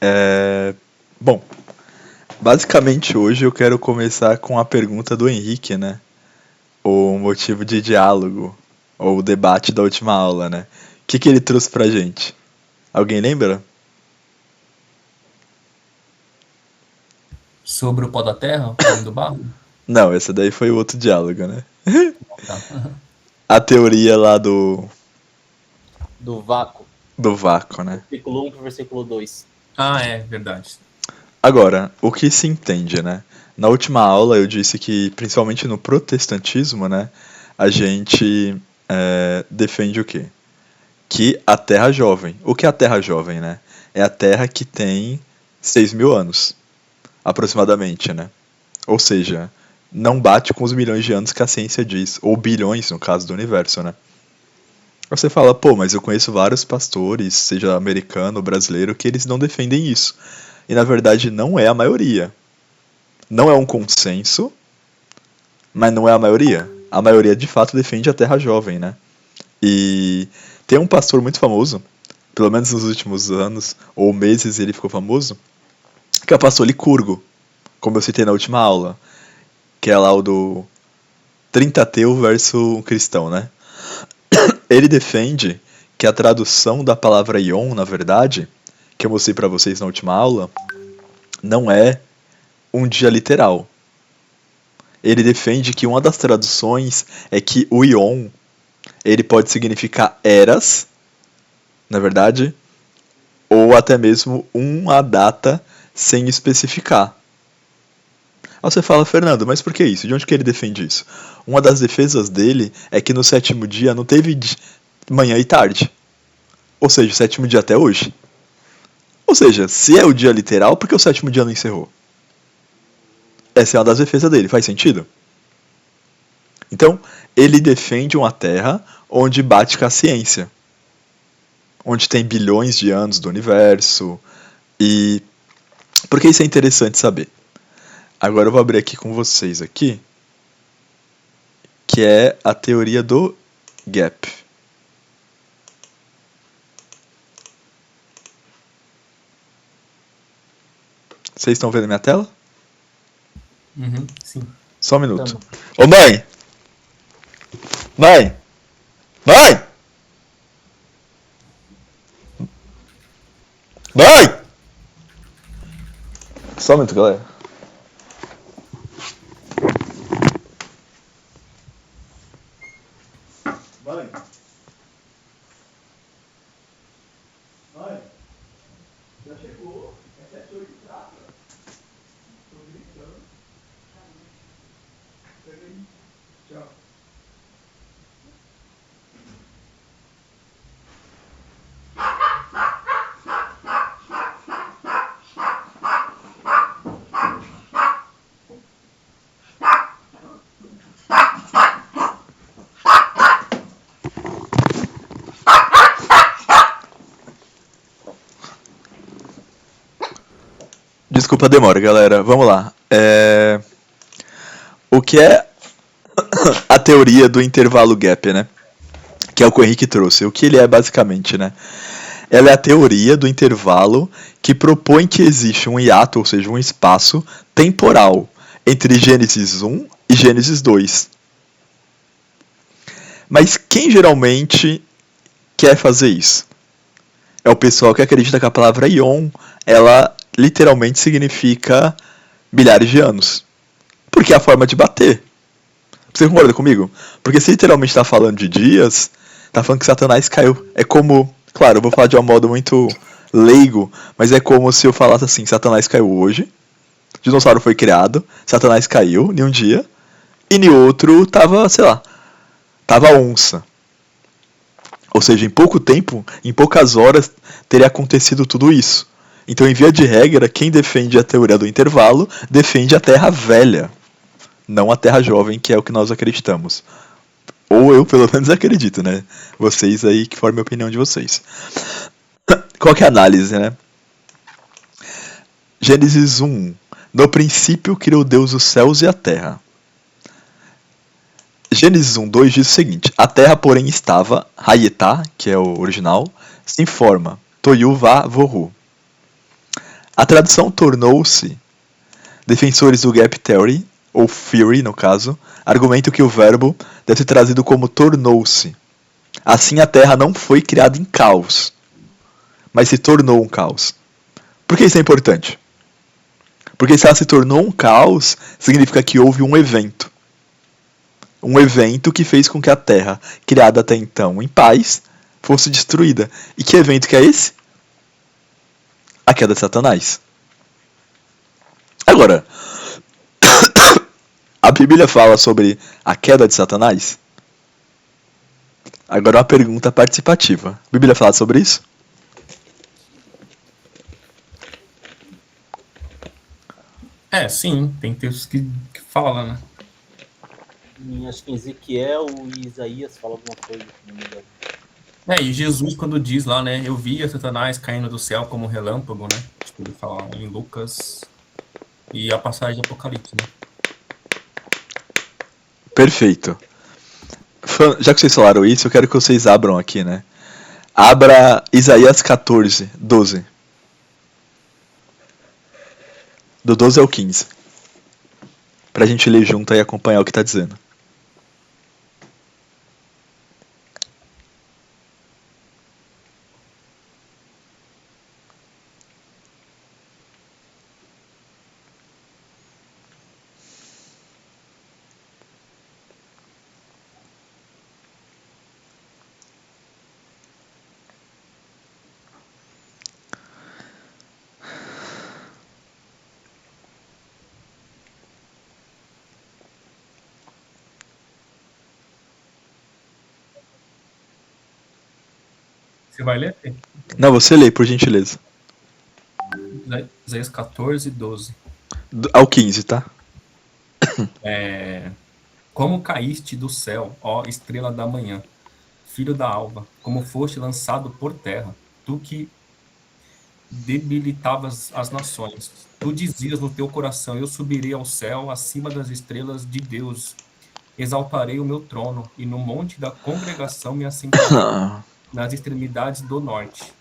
É... Bom, basicamente hoje eu quero começar com a pergunta do Henrique, né? O motivo de diálogo, ou o debate da última aula, né? O que ele trouxe pra gente? Alguém lembra? Sobre o pó da terra, o homem do barro? Não, esse daí foi o outro diálogo, né? Tá. A teoria lá Do vácuo, do vácuo, né? versículo 1 para o versículo 2. Ah, é, verdade. Agora, o que se entende, né? Na última aula eu disse que, principalmente no protestantismo, né? A gente defende o quê? Que a Terra jovem. O que é a Terra jovem, né? É a Terra que tem 6.000 anos, aproximadamente, né? Ou seja, não bate com os milhões de anos que a ciência diz, ou bilhões no caso do universo, né? Você fala, pô, mas eu conheço vários pastores, seja americano ou brasileiro, que eles não defendem isso. E na verdade não é a maioria. Não é um consenso, mas não é a maioria. A maioria de fato defende a Terra jovem, né? E tem um pastor muito famoso, pelo menos nos últimos anos ou meses ele ficou famoso, que é o pastor Licurgo, como eu citei na última aula, que é lá o do 30 ateu versus um cristão, né? Ele defende que a tradução da palavra ion, na verdade, que eu mostrei para vocês na última aula, não é um dia literal. Ele defende que uma das traduções é que o ion ele pode significar eras, na verdade, ou até mesmo uma data sem especificar. Aí você fala, Fernando, mas por que isso? De onde que ele defende isso? Uma das defesas dele é que no sétimo dia não teve manhã e tarde. Ou seja, o sétimo dia até hoje. Ou seja, se é o dia literal, por que o sétimo dia não encerrou? Essa é uma das defesas dele, faz sentido? Então, ele defende uma terra onde bate com a ciência. Onde tem bilhões de anos do universo. E por que isso é interessante saber? Agora eu vou abrir aqui com vocês aqui, que é a teoria do gap. Vocês estão vendo minha tela? Uhum, sim. Só um minuto. Ô mãe! Mãe! Só um minuto, galera. Mãe! Já chegou? É 7, 8 prata. Tô gritando. Tchau. Desculpa a demora, galera. Vamos lá. O que é a teoria do intervalo gap, né? Que é o que o Henrique trouxe. O que ele é basicamente, né? Ela é a teoria do intervalo que propõe que existe um hiato, ou seja, um espaço temporal entre Gênesis 1 e Gênesis 2. Mas quem geralmente quer fazer isso? É o pessoal que acredita que a palavra ion, ela literalmente significa milhares de anos. Porque é a forma de bater. Você concorda comigo? Porque se literalmente está falando de dias, está falando que Satanás caiu. É como, claro, eu vou falar de um modo muito leigo, mas é como se eu falasse assim, Satanás caiu hoje, dinossauro foi criado, Satanás caiu em um dia, e em outro tava, sei lá, tava onça. Ou seja, em pouco tempo, em poucas horas, teria acontecido tudo isso. Então, em via de regra, quem defende a teoria do intervalo defende a Terra velha, não a Terra jovem, que é o que nós acreditamos. Ou eu, pelo menos, acredito, né? Vocês aí, que formem a opinião de vocês. Qual que é a análise, né? Gênesis 1. No princípio criou Deus os céus e a terra. Gênesis 1:2 diz o seguinte: a terra, porém, estava, Hayetá, que é o original, sem forma, Toyu Va Vohu. A tradução tornou-se. Defensores do Gap Theory, ou Theory no caso, argumentam que o verbo deve ser trazido como tornou-se. Assim a Terra não foi criada em caos, mas se tornou um caos. Por que isso é importante? Porque se ela se tornou um caos, significa que houve um evento. Um evento que fez com que a Terra, criada até então em paz, fosse destruída. E que evento que é esse? A queda de Satanás. Agora, a Bíblia fala sobre a queda de Satanás? Agora uma pergunta participativa. A Bíblia fala sobre isso? Sim, tem textos que falam, né? Acho que em Ezequiel e Isaías fala alguma coisa. Não me engano. E Jesus, quando diz lá, né? Eu via Satanás caindo do céu como um relâmpago, né? Tipo, ele fala em Lucas e a passagem de Apocalipse, né? Perfeito. Já que vocês falaram isso, eu quero que vocês abram aqui, né? Abra Isaías 14, 12. Do 12 ao 15. Pra gente ler junto e acompanhar o que tá dizendo. Você vai ler? Não, você lê, por gentileza. Isaías 14, 12. Ao 15, tá? Como caíste do céu, ó estrela da manhã, filho da alva, como foste lançado por terra, tu que debilitavas as nações. Tu dizias no teu coração, eu subirei ao céu, acima das estrelas de Deus. Exaltarei o meu trono, e no monte da congregação me assentarei, nas extremidades do norte.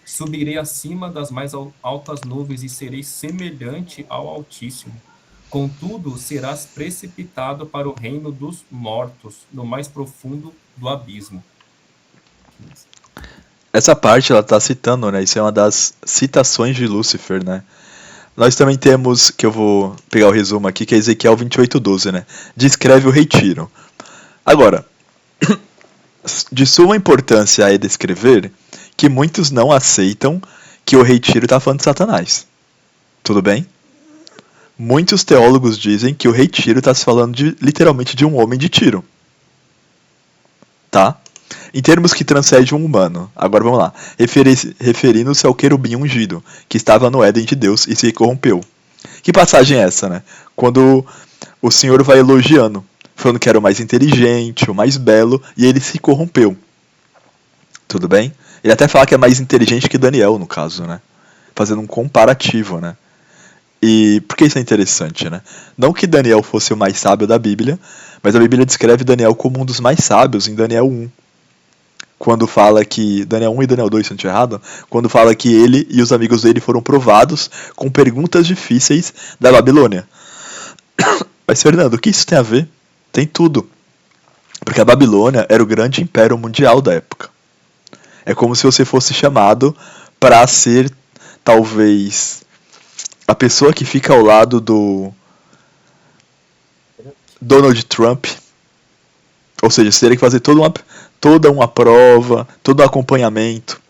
Subirei acima das mais altas nuvens e serei semelhante ao Altíssimo. Contudo, serás precipitado para o reino dos mortos, no mais profundo do abismo. Essa parte ela tá citando, né? Isso é uma das citações de Lúcifer, né? Nós também temos, que eu vou pegar o resumo aqui, que é Ezequiel 28:12, né? Descreve o retiro. Agora, de suma importância é descrever que muitos não aceitam que o retiro está falando de Satanás. Tudo bem? Muitos teólogos dizem que o retiro está se falando literalmente de um homem de tiro. Tá? Em termos que transcende um humano. Agora vamos lá. Referindo-se ao querubim ungido, que estava no Éden de Deus e se corrompeu. Que passagem é essa, né? Quando o Senhor vai elogiando, falando que era o mais inteligente, o mais belo, e ele se corrompeu. Tudo bem? Ele até fala que é mais inteligente que Daniel, no caso, né? Fazendo um comparativo, né? E por que isso é interessante, né? Não que Daniel fosse o mais sábio da Bíblia, mas a Bíblia descreve Daniel como um dos mais sábios em Daniel 1. Quando fala que... Daniel 1 e Daniel 2, se não estiver errado. Quando fala que ele e os amigos dele foram provados com perguntas difíceis da Babilônia. Mas, Fernando, o que isso tem a ver? Tem tudo. Porque a Babilônia era o grande império mundial da época. É como se você fosse chamado para ser, talvez, a pessoa que fica ao lado do Donald Trump. Ou seja, você teria que fazer toda uma prova, todo um acompanhamento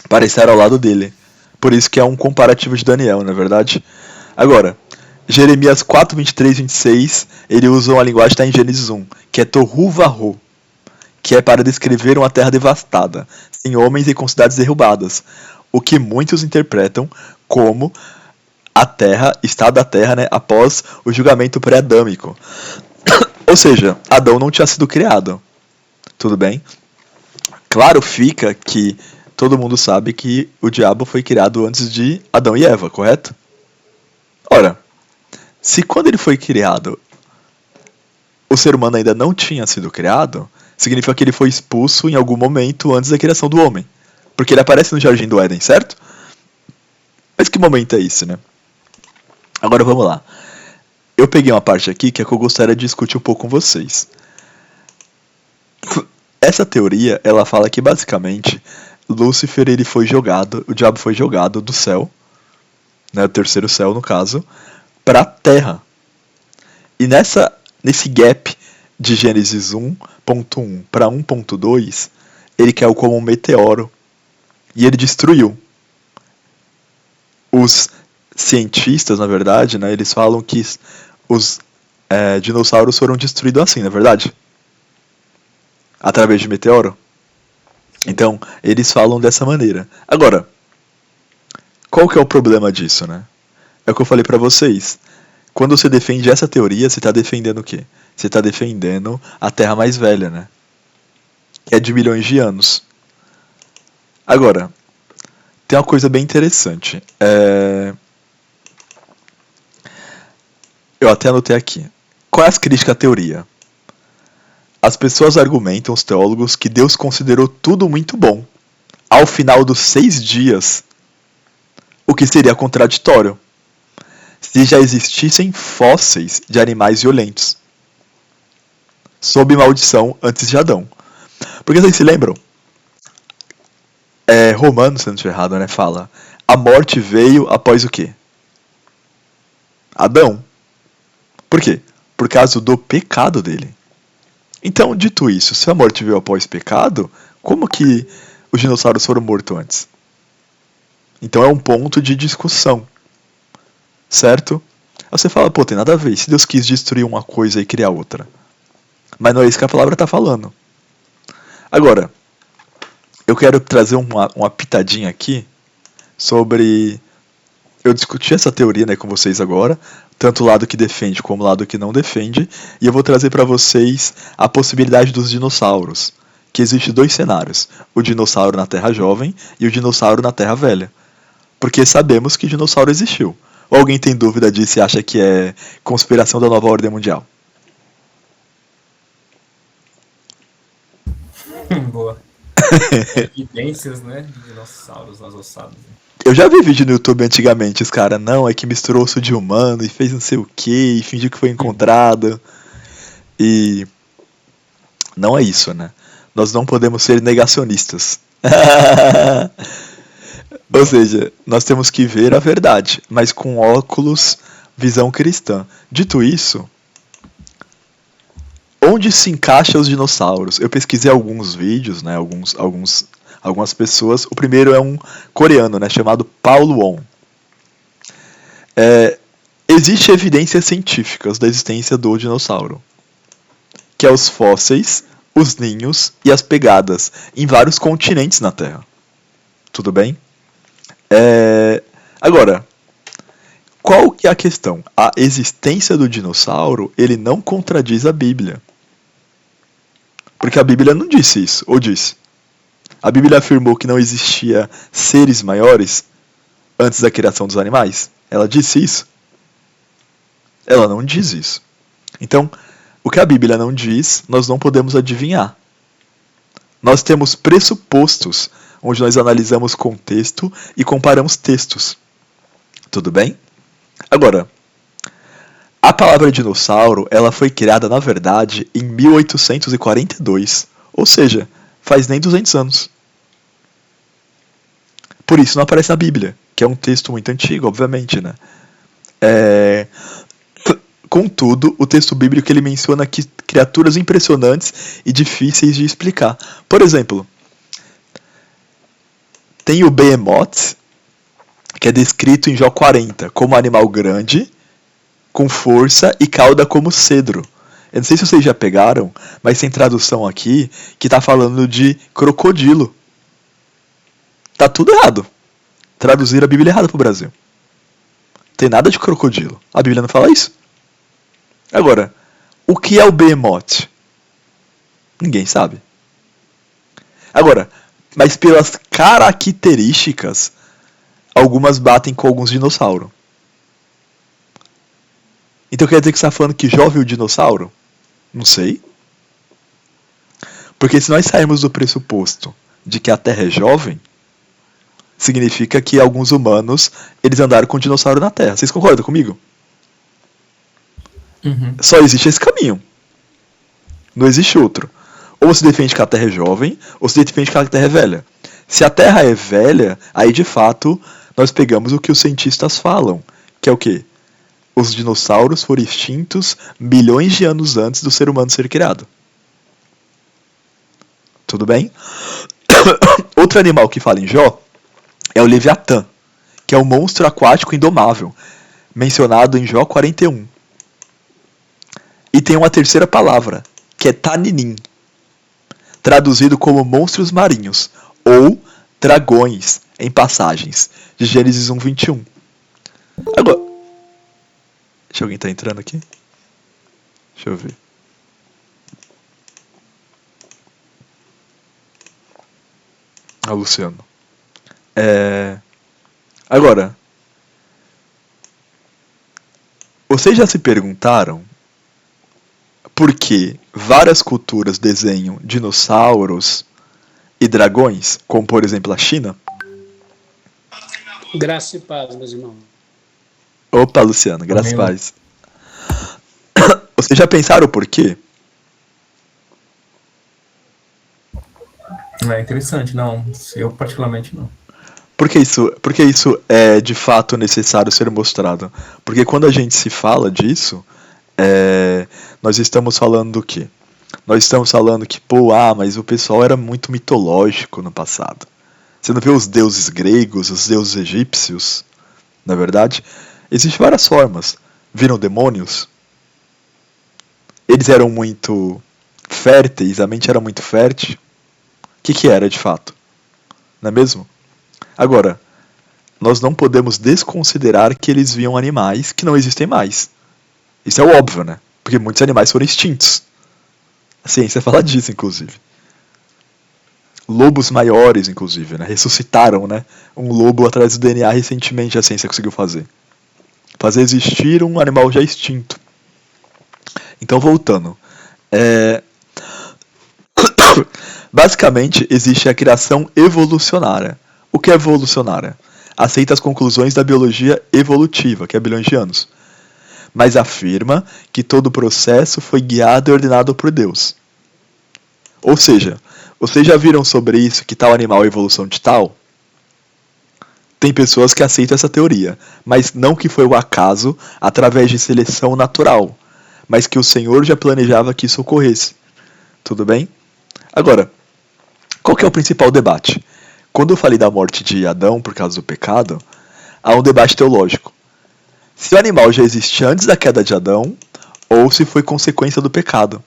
para estar ao lado dele. Por isso que é um comparativo de Daniel, não é verdade? Agora, Jeremias 4, 23 e 26, ele usa uma linguagem que está em Gênesis 1, que é Tohu Vahu, que é para descrever uma terra devastada, sem homens e com cidades derrubadas, o que muitos interpretam como a terra, estado da terra, né, após o julgamento pré-adâmico. Ou seja, Adão não tinha sido criado. Tudo bem? Claro fica que todo mundo sabe que o diabo foi criado antes de Adão e Eva, correto? Ora, se quando ele foi criado, o ser humano ainda não tinha sido criado, significa que ele foi expulso em algum momento antes da criação do homem. Porque ele aparece no Jardim do Éden, certo? Mas que momento é esse, né? Agora vamos lá. Eu peguei uma parte aqui que é que eu gostaria de discutir um pouco com vocês. Essa teoria, ela fala que basicamente Lúcifer ele foi jogado, o diabo foi jogado do céu, né, o terceiro céu no caso, para a Terra. E nesse gap de Gênesis 1.1 para 1.2, ele caiu como um meteoro e ele destruiu. Os cientistas, na verdade, né, eles falam que os dinossauros foram destruídos assim, na é verdade? Através de meteoro. Então, eles falam dessa maneira. Agora, qual que é o problema disso, né? É o que eu falei pra vocês. Quando você defende essa teoria, você tá defendendo o quê? Você tá defendendo a Terra mais velha, né? Que é de milhões de anos. Agora, tem uma coisa bem interessante. Eu até anotei aqui. Qual é as críticas à teoria? As pessoas argumentam, os teólogos, que Deus considerou tudo muito bom ao final dos 6 dias, o que seria contraditório se já existissem fósseis de animais violentos, sob maldição antes de Adão. Porque vocês se lembram? Romanos, se não estiver errado, né, fala: a morte veio após o quê? Adão. Por quê? Por causa do pecado dele. Então, dito isso, se a morte veio após o pecado, como que os dinossauros foram mortos antes? Então é um ponto de discussão, certo? Aí você fala, pô, tem nada a ver, se Deus quis destruir uma coisa e criar outra. Mas não é isso que a palavra está falando. Agora, eu quero trazer uma pitadinha aqui sobre... Eu discuti essa teoria, né, com vocês agora, tanto o lado que defende como o lado que não defende, e eu vou trazer para vocês a possibilidade dos dinossauros, que existe 2 cenários, o dinossauro na Terra Jovem e o dinossauro na Terra Velha, porque sabemos que dinossauro existiu. Ou alguém tem dúvida disso e acha que é conspiração da nova ordem mundial? Boa. Evidências, né, de dinossauros nas ossadas. Eu já vi vídeo no YouTube antigamente, os caras, não, é que misturou osso de humano e fez não sei o que, e fingiu que foi encontrado. E não é isso, né? Nós não podemos ser negacionistas. Ou seja, nós temos que ver a verdade, mas com óculos, visão cristã. Dito isso, onde se encaixa os dinossauros? Eu pesquisei alguns vídeos, né? Algumas pessoas. O primeiro é um coreano, né, chamado Paulo Won. Existem evidências científicas da existência do dinossauro, que é os fósseis, os ninhos e as pegadas em vários continentes na Terra. Tudo bem? Agora, qual que é a questão? A existência do dinossauro, ele não contradiz a Bíblia. Porque a Bíblia não disse isso, ou disse? A Bíblia afirmou que não existia seres maiores antes da criação dos animais? Ela disse isso? Ela não diz isso. Então, o que a Bíblia não diz, nós não podemos adivinhar. Nós temos pressupostos, onde nós analisamos contexto e comparamos textos. Tudo bem? Agora, a palavra dinossauro, ela foi criada, na verdade, em 1842. Ou seja, faz nem 200 anos. Por isso não aparece na Bíblia, que é um texto muito antigo, obviamente, né? Contudo, o texto bíblico ele menciona aqui criaturas impressionantes e difíceis de explicar. Por exemplo, tem o Behemoth, que é descrito em Jó 40 como um animal grande, com força e cauda como cedro. Eu não sei se vocês já pegaram, mas tem tradução aqui que está falando de crocodilo. Tá tudo errado. Traduziram a Bíblia errada pro Brasil. Tem nada de crocodilo. A Bíblia não fala isso. Agora, o que é o Behemoth? Ninguém sabe. Agora, mas pelas características, algumas batem com alguns dinossauros. Então quer dizer que você está falando que Jó viu o dinossauro? Não sei. Porque se nós sairmos do pressuposto de que a Terra é jovem, significa que alguns humanos, eles andaram com dinossauro na Terra. Vocês concordam comigo? Uhum. Só existe esse caminho. Não existe outro. Ou você defende que a Terra é jovem, ou você defende que a Terra é velha. Se a Terra é velha, aí de fato nós pegamos o que os cientistas falam, que é o quê? Os dinossauros foram extintos milhões de anos antes do ser humano ser criado. Tudo bem? Outro animal que fala em Jó é o Leviatã, que é um monstro aquático indomável, mencionado em Jó 41. E tem uma terceira palavra, que é Taninim, traduzido como monstros marinhos, ou dragões, em passagens, de Gênesis 1:21. Agora, deixa alguém tá entrando aqui? Deixa eu ver. Luciano. Agora, vocês já se perguntaram por que várias culturas desenham dinossauros e dragões, como por exemplo a China? Graça e paz, meus irmãos. Opa, Luciano, graças a Amém. paz. Vocês já pensaram por quê? É interessante, não. Eu particularmente não. Por que isso é de fato necessário ser mostrado? Porque quando a gente se fala disso, nós estamos falando do quê? Nós estamos falando que, mas o pessoal era muito mitológico no passado. Você não vê os deuses gregos, os deuses egípcios? Na verdade, existem várias formas. Viram demônios? Eles eram muito férteis, a mente era muito fértil. O que era de fato? Não é mesmo? Agora, nós não podemos desconsiderar que eles viam animais que não existem mais. Isso é óbvio, né? Porque muitos animais foram extintos. A ciência fala disso, inclusive. Lobos maiores, inclusive, né? Ressuscitaram, né? Um lobo através do DNA recentemente a ciência conseguiu fazer. Fazer existir um animal já extinto. Então, voltando. Basicamente, existe a criação evolucionária. O que é evolucionária? Aceita as conclusões da biologia evolutiva, que é bilhões de anos, mas afirma que todo o processo foi guiado e ordenado por Deus. Ou seja, vocês já viram sobre isso, que tal animal é evolução de tal? Tem pessoas que aceitam essa teoria, mas não que foi o acaso através de seleção natural, mas que o Senhor já planejava que isso ocorresse. Tudo bem? Agora, qual que é o principal debate? Quando eu falei da morte de Adão por causa do pecado, há um debate teológico. Se o animal já existia antes da queda de Adão, ou se foi consequência do pecado.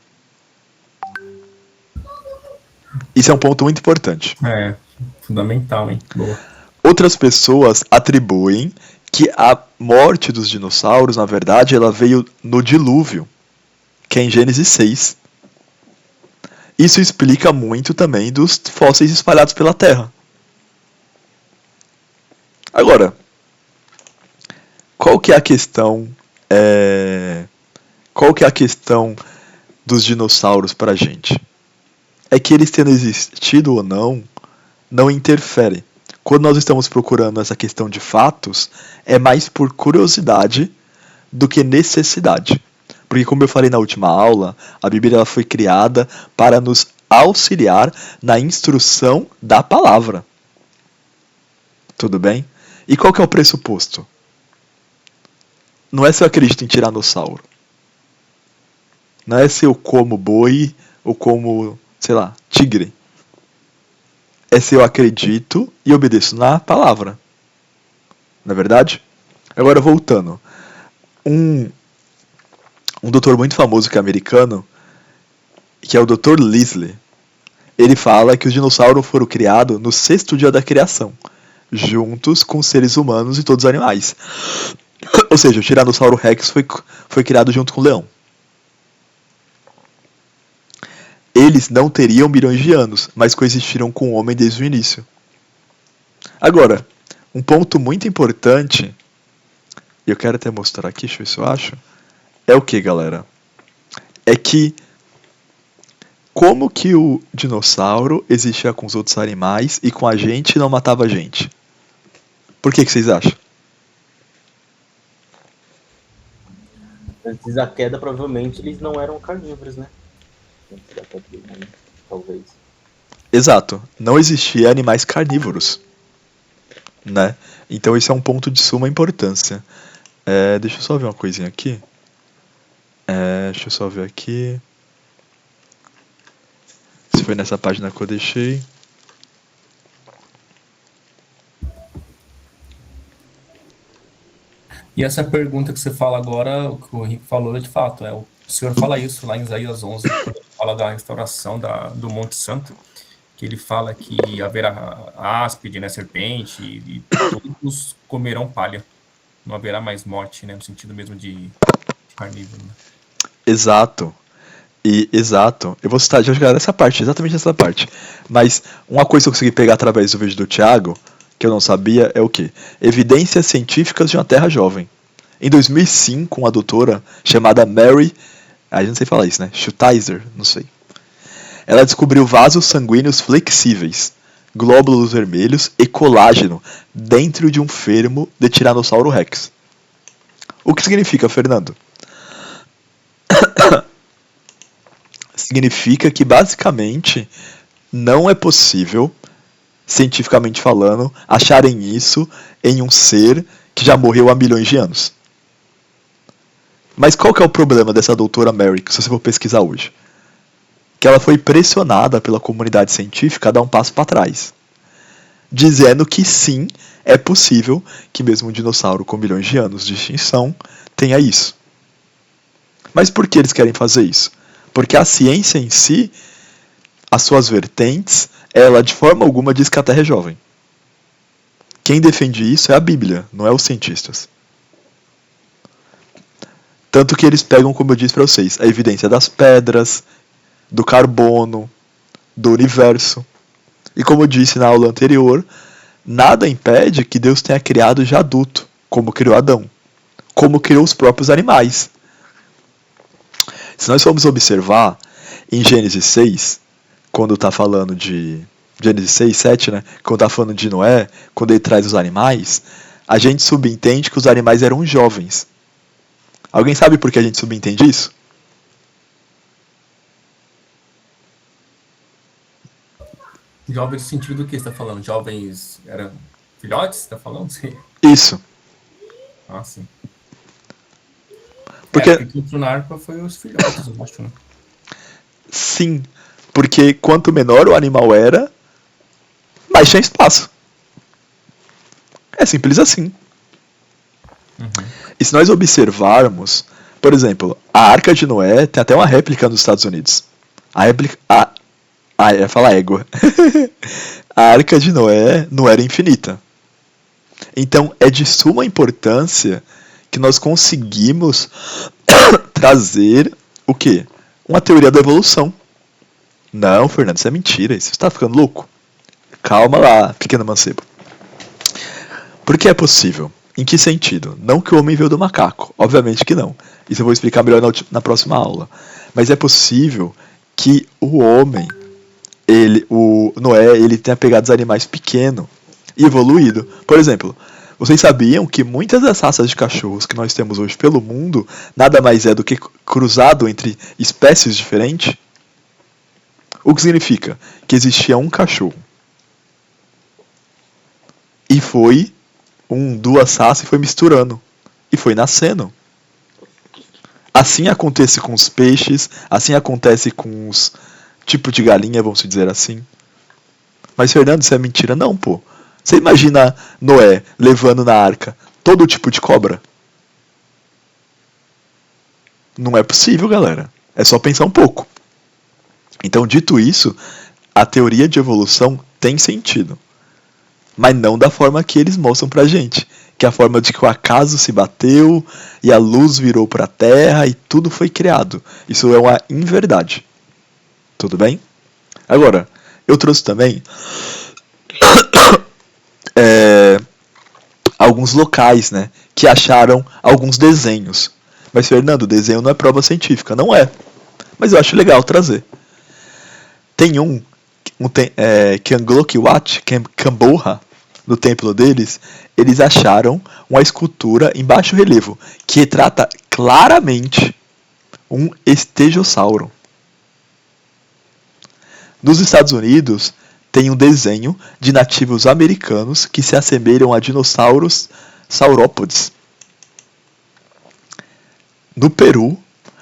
Isso é um ponto muito importante. É, fundamental, hein? Boa. Outras pessoas atribuem que a morte dos dinossauros, na verdade, ela veio no dilúvio, que é em Gênesis 6. Isso explica muito também dos fósseis espalhados pela Terra. Agora, qual que é a questão? Qual que é a questão dos dinossauros pra gente? É que eles tendo existido ou não interfere. Quando nós estamos procurando essa questão de fatos, é mais por curiosidade do que necessidade. Porque, como eu falei na última aula, a Bíblia ela foi criada para nos auxiliar na instrução da palavra. Tudo bem? E qual que é o pressuposto? Não é se eu acredito em tiranossauro. Não é se eu como boi ou como, sei lá, tigre. É se eu acredito e obedeço na palavra. Não é verdade? Agora, voltando. Um doutor muito famoso que é americano, que é o Dr. Leslie, ele fala que os dinossauros foram criados no 6º dia da criação, juntos com os seres humanos e todos os animais. Ou seja, o Tiranossauro Rex foi criado junto com o leão. Eles não teriam milhões de anos, mas coexistiram com o homem desde o início. Agora, um ponto muito importante, e eu quero até mostrar aqui, deixa eu ver se eu acho, é o que, galera? É que como que o dinossauro existia com os outros animais e com a gente não matava a gente? Por que vocês acham? Antes da queda, provavelmente, eles não eram carnívoros, né? Antes da queda do mundo, talvez. Exato, não existia animais carnívoros, né? Então esse é um ponto de suma importância. Deixa eu só ver uma coisinha aqui. Deixa eu só ver aqui. Se foi nessa página que eu deixei. E essa pergunta que você fala agora, o que o Henrique falou, de fato, o Senhor fala isso lá em Isaías 11, quando ele fala da restauração do Monte Santo, que ele fala que haverá áspide, né, serpente, e todos comerão palha. Não haverá mais morte, né, no sentido mesmo de carnívoro. Né? Exato. Exato. Eu vou citar já essa parte, exatamente essa parte. Mas uma coisa que eu consegui pegar através do vídeo do Thiago, que eu não sabia, é o quê? Evidências científicas de uma Terra jovem. Em 2005, uma doutora chamada Mary, eu não sei falar isso, né? Schutizer, não sei. Ela descobriu vasos sanguíneos flexíveis, glóbulos vermelhos e colágeno dentro de um fêmur de Tiranossauro Rex. O que significa, Fernando? Significa que basicamente não é possível, cientificamente falando, acharem isso em um ser que já morreu há milhões de anos. Mas qual que é o problema dessa doutora Mary, se você for pesquisar hoje? Que ela foi pressionada pela comunidade científica a dar um passo para trás, dizendo que sim, é possível que mesmo um dinossauro com milhões de anos de extinção tenha isso. Mas por que eles querem fazer isso? Porque a ciência em si, as suas vertentes, ela de forma alguma diz que a Terra é jovem. Quem defende isso é a Bíblia, não é os cientistas. Tanto que eles pegam, como eu disse para vocês, a evidência das pedras, do carbono, do universo. E como eu disse na aula anterior, nada impede que Deus tenha criado já adulto, como criou Adão, como criou os próprios animais. Se nós formos observar, em Gênesis 6, quando está falando de... Gênesis 6, 7, né? Quando está falando de Noé, quando ele traz os animais, a gente subentende que os animais eram jovens. Alguém sabe por que a gente subentende isso? Jovens no sentido do que você está falando? Jovens eram filhotes, você está falando? Sim. Isso. Ah, sim. Porque o narco foi os filhotes, eu acho, né? Sim, porque quanto menor o animal era, mais tinha espaço. É simples assim. Uhum. E se nós observarmos, por exemplo, a Arca de Noé tem até uma réplica nos Estados Unidos. A réplica... eu ia falar égua. A Arca de Noé não era infinita. Então é de suma importância que nós conseguimos trazer o quê? Uma teoria da evolução. Não, Fernando, isso é mentira. Você está ficando louco? Calma lá, pequeno mancebo. Por que é possível? Em que sentido? Não que o homem veio do macaco. Obviamente que não. Isso eu vou explicar melhor na próxima aula. Mas é possível que o homem, o Noé, ele tenha pegado os animais pequenos e evoluído. Por exemplo, vocês sabiam que muitas das raças de cachorros que nós temos hoje pelo mundo nada mais é do que cruzado entre espécies diferentes? O que significa? Que existia um cachorro. E foi duas raças e foi misturando. E foi nascendo. Assim acontece com os peixes, assim acontece com os tipos de galinha, vamos dizer assim. Mas, Fernando, isso é mentira? Não, pô. Você imagina Noé levando na arca todo tipo de cobra? Não é possível, galera. É só pensar um pouco. Então, dito isso, a teoria de evolução tem sentido. Mas não da forma que eles mostram pra gente. Que é a forma de que o acaso se bateu e a luz virou pra terra e tudo foi criado. Isso é uma inverdade. Tudo bem? Agora, eu trouxe também alguns locais, né, que acharam alguns desenhos. Mas, Fernando, desenho não é prova científica. Não é. Mas eu acho legal trazer. Tem que Anglo Kiwat, Camborra, no templo deles, eles acharam uma escultura em baixo relevo que retrata claramente um estegossauro. Nos Estados Unidos, tem um desenho de nativos americanos que se assemelham a dinossauros saurópodes. No Peru,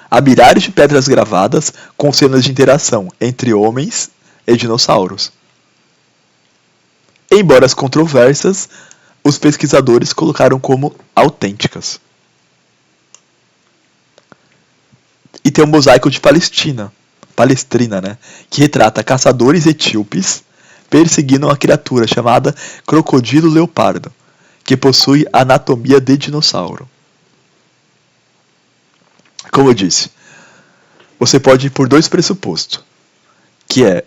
há milhares de pedras gravadas com cenas de interação entre homens e dinossauros. Embora as controversas, os pesquisadores colocaram como autênticas. E tem um mosaico de Palestrina, né, que retrata caçadores etíopes perseguindo uma criatura chamada crocodilo leopardo, que possui anatomia de dinossauro. Como eu disse, você pode ir por dois pressupostos, que é,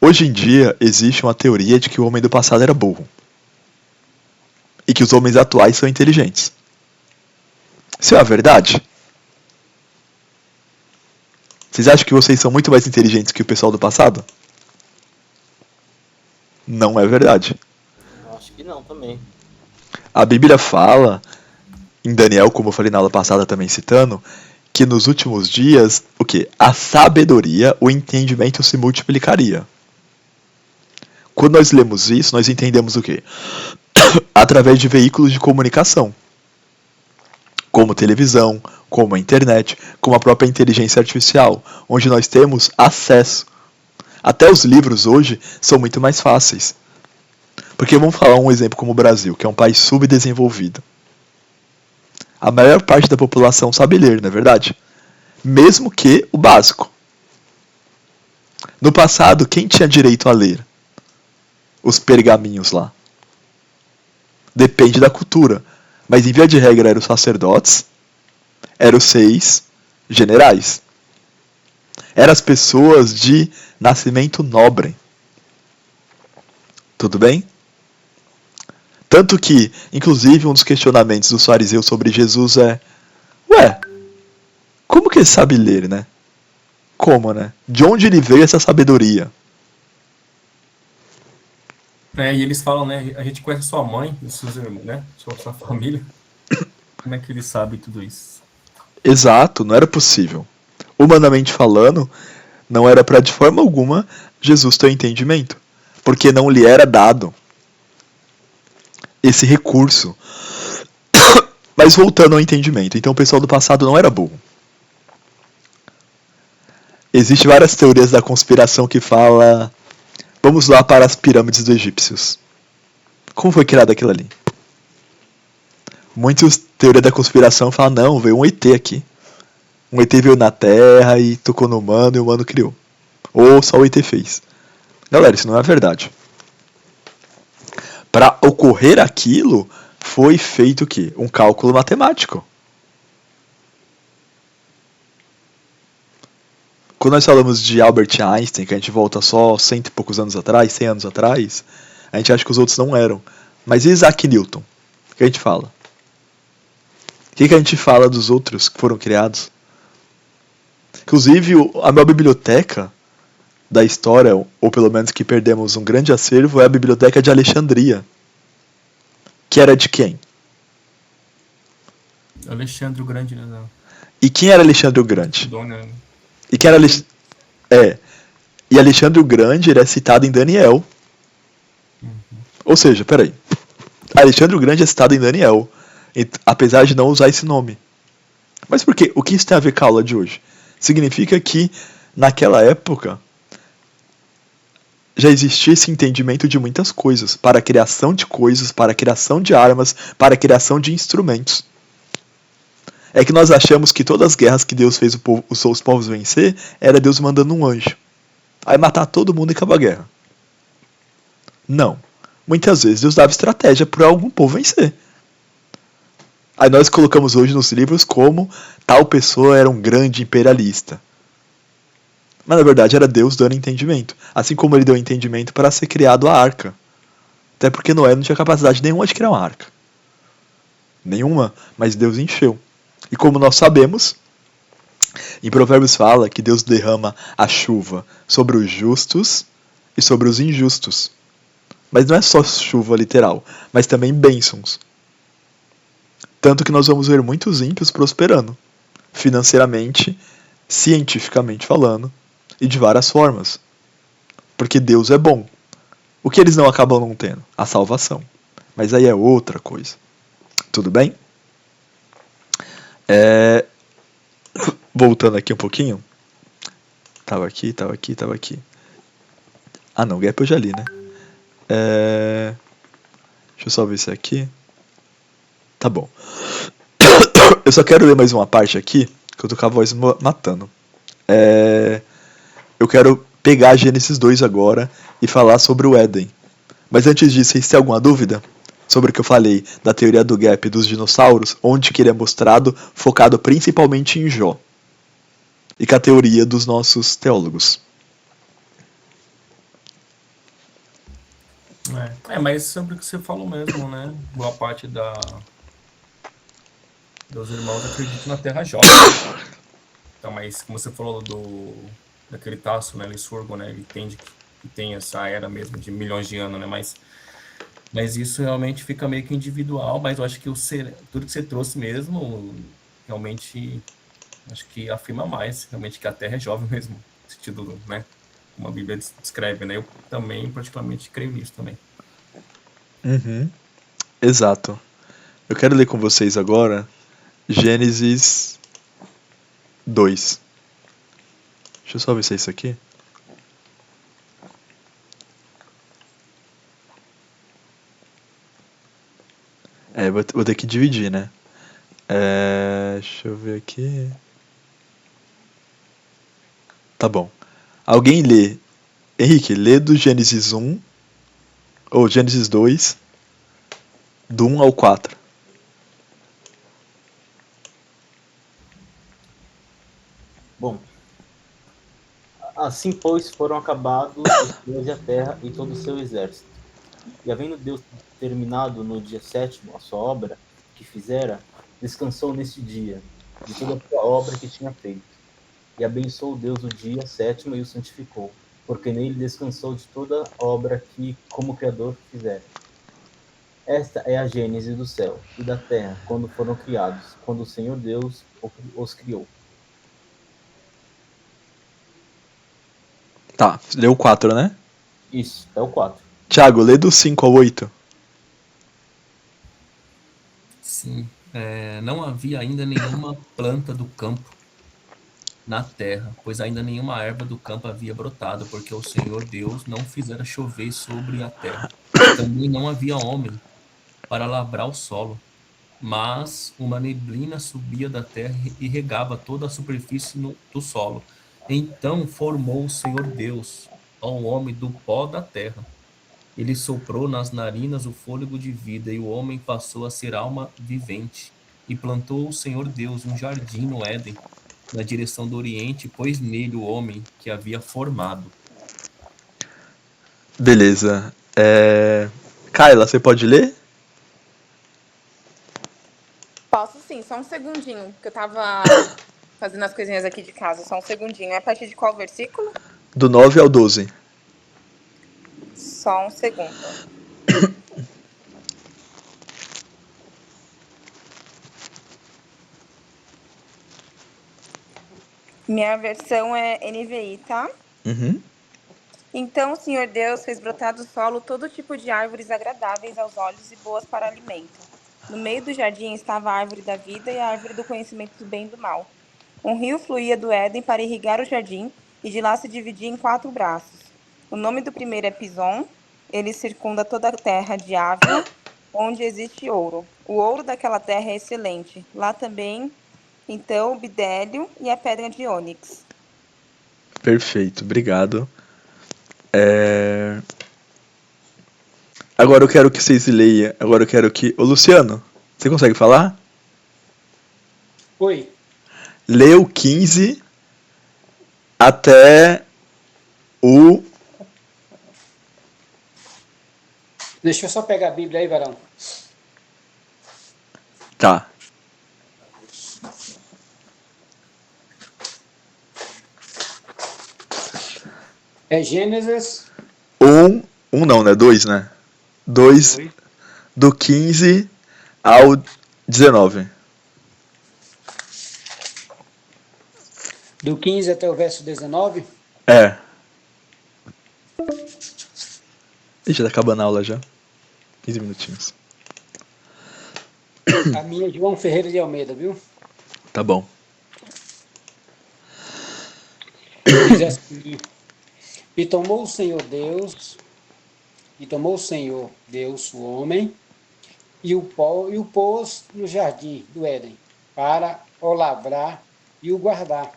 hoje em dia existe uma teoria de que o homem do passado era burro, e que os homens atuais são inteligentes. Isso é a verdade? Vocês acham que vocês são muito mais inteligentes que o pessoal do passado? Não é verdade. Eu acho que não também. A Bíblia fala, em Daniel, como eu falei na aula passada também citando, que nos últimos dias, o quê? A sabedoria, o entendimento se multiplicaria. Quando nós lemos isso, nós entendemos o quê? Através de veículos de comunicação, como televisão, como a internet, como a própria inteligência artificial, onde nós temos acesso. Até os livros hoje são muito mais fáceis. Porque vamos falar um exemplo como o Brasil, que é um país subdesenvolvido. A maior parte da população sabe ler, não é verdade? Mesmo que o básico. No passado, quem tinha direito a ler? Os pergaminhos lá. Depende da cultura. Mas em via de regra eram os sacerdotes, eram os 6 generais. Eram as pessoas de nascimento nobre. Tudo bem? Tanto que, inclusive, um dos questionamentos dos fariseus sobre Jesus é: ué, como que ele sabe ler, né? Como, né? De onde ele veio essa sabedoria? E eles falam, né? A gente conhece sua mãe, né? Sua família. Como é que ele sabe tudo isso? Exato, não era possível. Humanamente falando, não era para de forma alguma Jesus ter entendimento, porque não lhe era dado esse recurso. Mas voltando ao entendimento, então o pessoal do passado não era burro. Existem várias teorias da conspiração que falam: vamos lá para as pirâmides dos egípcios. Como foi criado aquilo ali? Muitas teorias da conspiração falam: não, veio um ET aqui. Um ET veio na Terra e tocou no humano e o humano criou. Ou só o ET fez. Galera, isso não é verdade. Para ocorrer aquilo, foi feito o quê? Um cálculo matemático. Quando nós falamos de Albert Einstein, que a gente volta só 100 e poucos anos atrás, 100 anos atrás, a gente acha que os outros não eram. Mas e Isaac Newton? O que a gente fala? O que a gente fala dos outros que foram criados? Inclusive, a maior biblioteca da história, ou pelo menos que perdemos um grande acervo, é a Biblioteca de Alexandria. Que era de quem? Alexandre o Grande, né? E quem era Alexandre o Grande? Dona... E quem era E Alexandre o Grande, ele é citado em Daniel. Ou seja, peraí. Alexandre o Grande é citado em Daniel, apesar de não usar esse nome. Mas por quê? O que isso tem a ver com a aula de hoje? Significa que, naquela época, já existia esse entendimento de muitas coisas, para a criação de coisas, para a criação de armas, para a criação de instrumentos. É que nós achamos que todas as guerras que Deus fez os povos vencer, era Deus mandando um anjo. Aí matar todo mundo e acabar a guerra. Não. Muitas vezes Deus dava estratégia para algum povo vencer. Aí nós colocamos hoje nos livros como tal pessoa era um grande imperialista. Mas na verdade era Deus dando entendimento. Assim como ele deu entendimento para ser criado a arca. Até porque Noé não tinha capacidade nenhuma de criar uma arca. Nenhuma, mas Deus encheu. E como nós sabemos, em Provérbios fala que Deus derrama a chuva sobre os justos e sobre os injustos. Mas não é só chuva literal, mas também bênçãos. Tanto que nós vamos ver muitos ímpios prosperando, financeiramente, cientificamente falando, e de várias formas. Porque Deus é bom. O que eles não acabam não tendo? A salvação. Mas aí é outra coisa. Tudo bem? Voltando aqui um pouquinho. Tava aqui. Ah não, Gap eu já li, né? Deixa eu só ver isso aqui. Tá bom. Eu só quero ler mais uma parte aqui, que eu tô com a voz matando. Eu quero pegar Gênesis 2 agora e falar sobre o Éden. Mas antes disso, vocês têm alguma dúvida sobre o que eu falei da teoria do gap dos dinossauros, onde que ele é mostrado, focado principalmente em Jó, e com a teoria dos nossos teólogos? Mas sobre o que você falou mesmo, né? Boa parte dos irmãos acreditam na Terra jovem. Então, mas como você falou daquele Tasso, né, Licurgo, né, ele entende que tem essa era mesmo de milhões de anos, né, mas isso realmente fica meio que individual, mas eu acho que tudo que você trouxe mesmo, realmente, acho que afirma mais, realmente, que a Terra é jovem mesmo, no sentido, né, como a Bíblia descreve, né, eu também, particularmente, creio nisso também. Exato. Eu quero ler com vocês agora Gênesis 2. Deixa eu só ver se é isso aqui. Vou ter que dividir, né? Deixa eu ver aqui. Tá bom. Alguém lê. Henrique, lê do Gênesis 1 ou Gênesis 2, do 1 ao 4. Bom, assim, pois, foram acabados os céus e a terra e todo o seu exército. E havendo Deus terminado no dia sétimo a sua obra que fizera, descansou neste dia de toda a sua obra que tinha feito. E abençoou Deus o dia sétimo e o santificou, porque nele descansou de toda a obra que, como Criador, fizera. Esta é a gênese do céu e da terra, quando foram criados, quando o Senhor Deus os criou. Tá, leu o 4, né? Isso, é o 4. Tiago, lê do 5 ao 8. Sim, não havia ainda nenhuma planta do campo na terra, pois ainda nenhuma erva do campo havia brotado, porque o Senhor Deus não fizera chover sobre a terra. Também não havia homem para lavrar o solo, mas uma neblina subia da terra e regava toda a superfície do solo. Então formou o Senhor Deus ao homem do pó da terra. Ele soprou nas narinas o fôlego de vida, e o homem passou a ser alma vivente. E plantou o Senhor Deus um jardim no Éden, na direção do Oriente, pôs nele o homem que havia formado. Beleza. Kyla, você pode ler? Posso sim, só um segundinho, que eu tava fazendo as coisinhas aqui de casa, só um segundinho. É a partir de qual versículo? Do 9 ao 12. Só um segundo. Minha versão é NVI, tá? Então o Senhor Deus fez brotar do solo todo tipo de árvores agradáveis aos olhos e boas para alimento. No meio do jardim estava a árvore da vida e a árvore do conhecimento do bem e do mal. Um rio fluía do Éden para irrigar o jardim, e de lá se dividia em 4 braços. O nome do primeiro é Pison. Ele circunda toda a terra de Ávila, onde existe ouro. O ouro daquela terra é excelente. Lá também, então, o bidélio e a pedra de ônix. Perfeito, obrigado. Agora eu quero que vocês leiam. Agora eu quero que. Ô Luciano, você consegue falar? Oi. Lê o 15 até o. Deixa eu só pegar a Bíblia aí, varão. Tá. É Gênesis. Um não, né? 2, né? 2, do 15 ao 19. Do 15 até o verso 19? É. Ih, já tá acabando a aula já. 15 minutinhos. A minha é João Ferreira de Almeida, viu? Tá bom. Diz assim: E tomou o Senhor Deus o homem e o pôs no jardim do Éden para o lavrar e o guardar.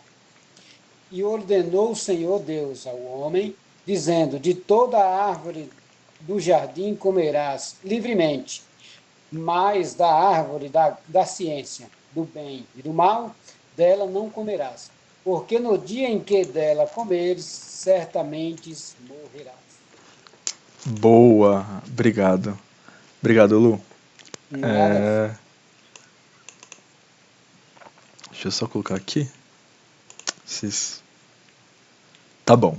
E ordenou o Senhor Deus ao homem, dizendo: De toda a árvore do jardim comerás livremente, mas da árvore da ciência, do bem e do mal, dela não comerás, porque no dia em que dela comeres, certamente morrerás. Boa. Obrigado. Obrigado, Lu. Nada. Deixa eu só colocar aqui. Tá bom.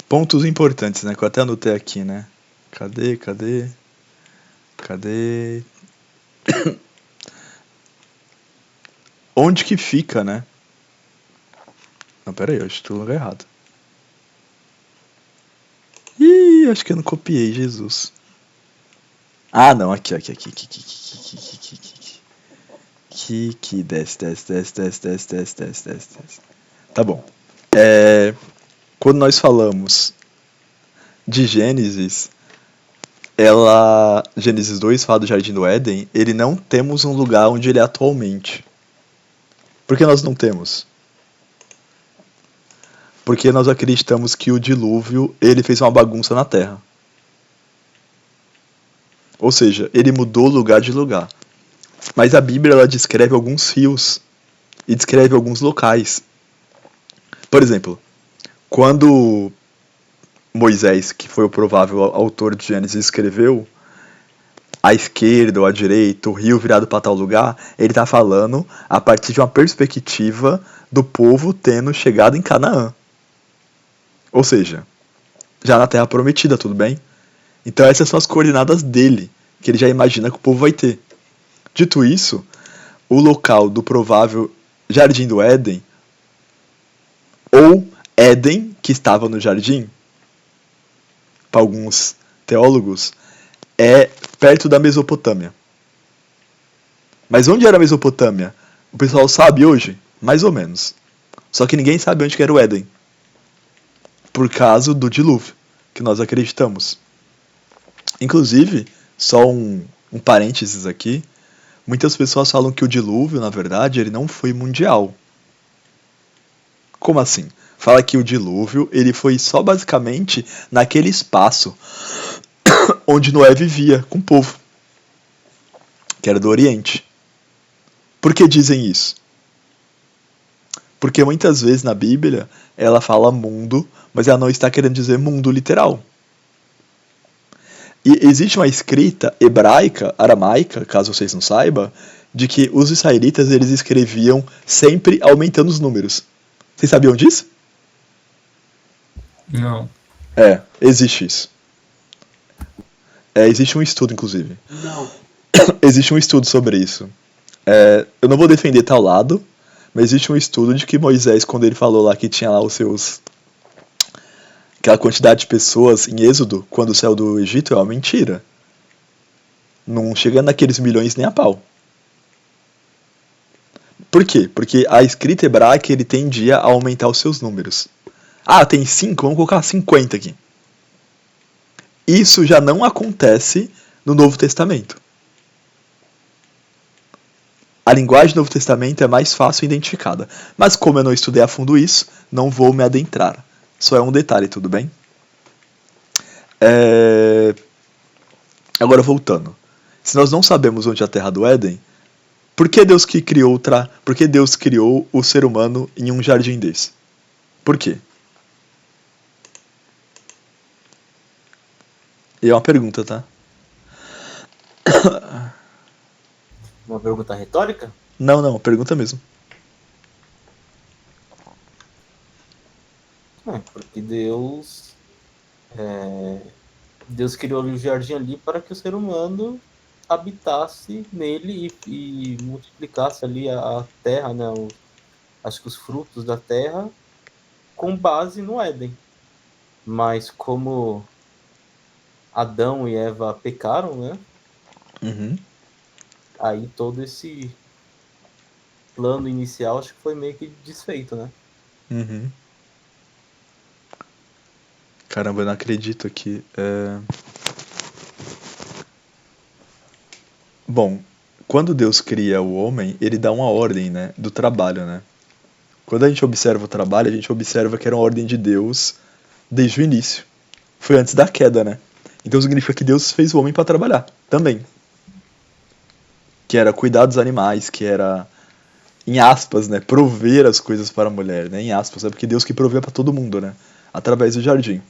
Pontos importantes, né? Que eu até anotei aqui, né? Cadê? Onde que fica, né? Não, pera aí, eu acho que tô no lugar errado. Ih, acho que eu não copiei, Jesus. Ah, não, aqui. Desce. Tá bom. Quando nós falamos de Gênesis, Gênesis 2 fala do Jardim do Éden, ele não temos um lugar onde ele é atualmente. Por que nós não temos? Porque nós acreditamos que o dilúvio, ele fez uma bagunça na Terra. Ou seja, ele mudou lugar de lugar. Mas a Bíblia, ela descreve alguns rios e descreve alguns locais. Por exemplo, quando Moisés, que foi o provável autor de Gênesis, escreveu à esquerda ou à direita, o rio virado para tal lugar, ele está falando a partir de uma perspectiva do povo tendo chegado em Canaã. Ou seja, já na Terra Prometida, tudo bem? Então essas são as coordenadas dele, que ele já imagina que o povo vai ter. Dito isso, o local do provável Jardim do Éden, ou Éden, que estava no jardim, para alguns teólogos, é perto da Mesopotâmia. Mas onde era a Mesopotâmia? O pessoal sabe hoje? Mais ou menos. Só que ninguém sabe onde que era o Éden. Por causa do dilúvio, que nós acreditamos. Inclusive, só um parênteses aqui, muitas pessoas falam que o dilúvio, na verdade, ele não foi mundial. Como assim? Fala que o dilúvio, ele foi só basicamente naquele espaço onde Noé vivia com o povo, que era do Oriente. Por que dizem isso? Porque muitas vezes na Bíblia ela fala mundo, mas ela não está querendo dizer mundo literal. E existe uma escrita hebraica, aramaica, caso vocês não saibam, de que os israelitas eles escreviam sempre aumentando os números. Vocês sabiam disso? Não. Existe isso. Existe um estudo, inclusive. Não. Existe um estudo sobre isso. Eu não vou defender tal lado, mas existe um estudo de que Moisés, quando ele falou lá que tinha lá aquela quantidade de pessoas em Êxodo, quando saiu do Egito, é uma mentira. Não chega naqueles milhões nem a pau. Por quê? Porque a escrita hebraica ele tendia a aumentar os seus números. Ah, tem 5, vamos colocar 50 aqui. Isso já não acontece no Novo Testamento. A linguagem do Novo Testamento é mais fácil identificada. Mas como eu não estudei a fundo isso, não vou me adentrar. Só é um detalhe, tudo bem? Agora voltando. Se nós não sabemos onde é a Terra do Éden, por que Deus criou o ser humano em um jardim desse? Por quê? E é uma pergunta, tá? Uma pergunta retórica? Não, pergunta mesmo. Porque Deus Deus criou o jardim ali para que o ser humano habitasse nele e multiplicasse ali a terra, né? Acho que os frutos da terra, com base no Éden. Mas como Adão e Eva pecaram, né? Uhum. Aí todo esse plano inicial acho que foi meio que desfeito, né? Uhum. Caramba, eu não acredito que. Bom, quando Deus cria o homem, ele dá uma ordem, né, do trabalho, né? Quando a gente observa o trabalho, a gente observa que era uma ordem de Deus desde o início. Foi antes da queda, né? Então significa que Deus fez o homem para trabalhar também. Que era cuidar dos animais, que era, em aspas, né, prover as coisas para a mulher, né? Em aspas, é porque Deus que provê para todo mundo, né? Através do jardim.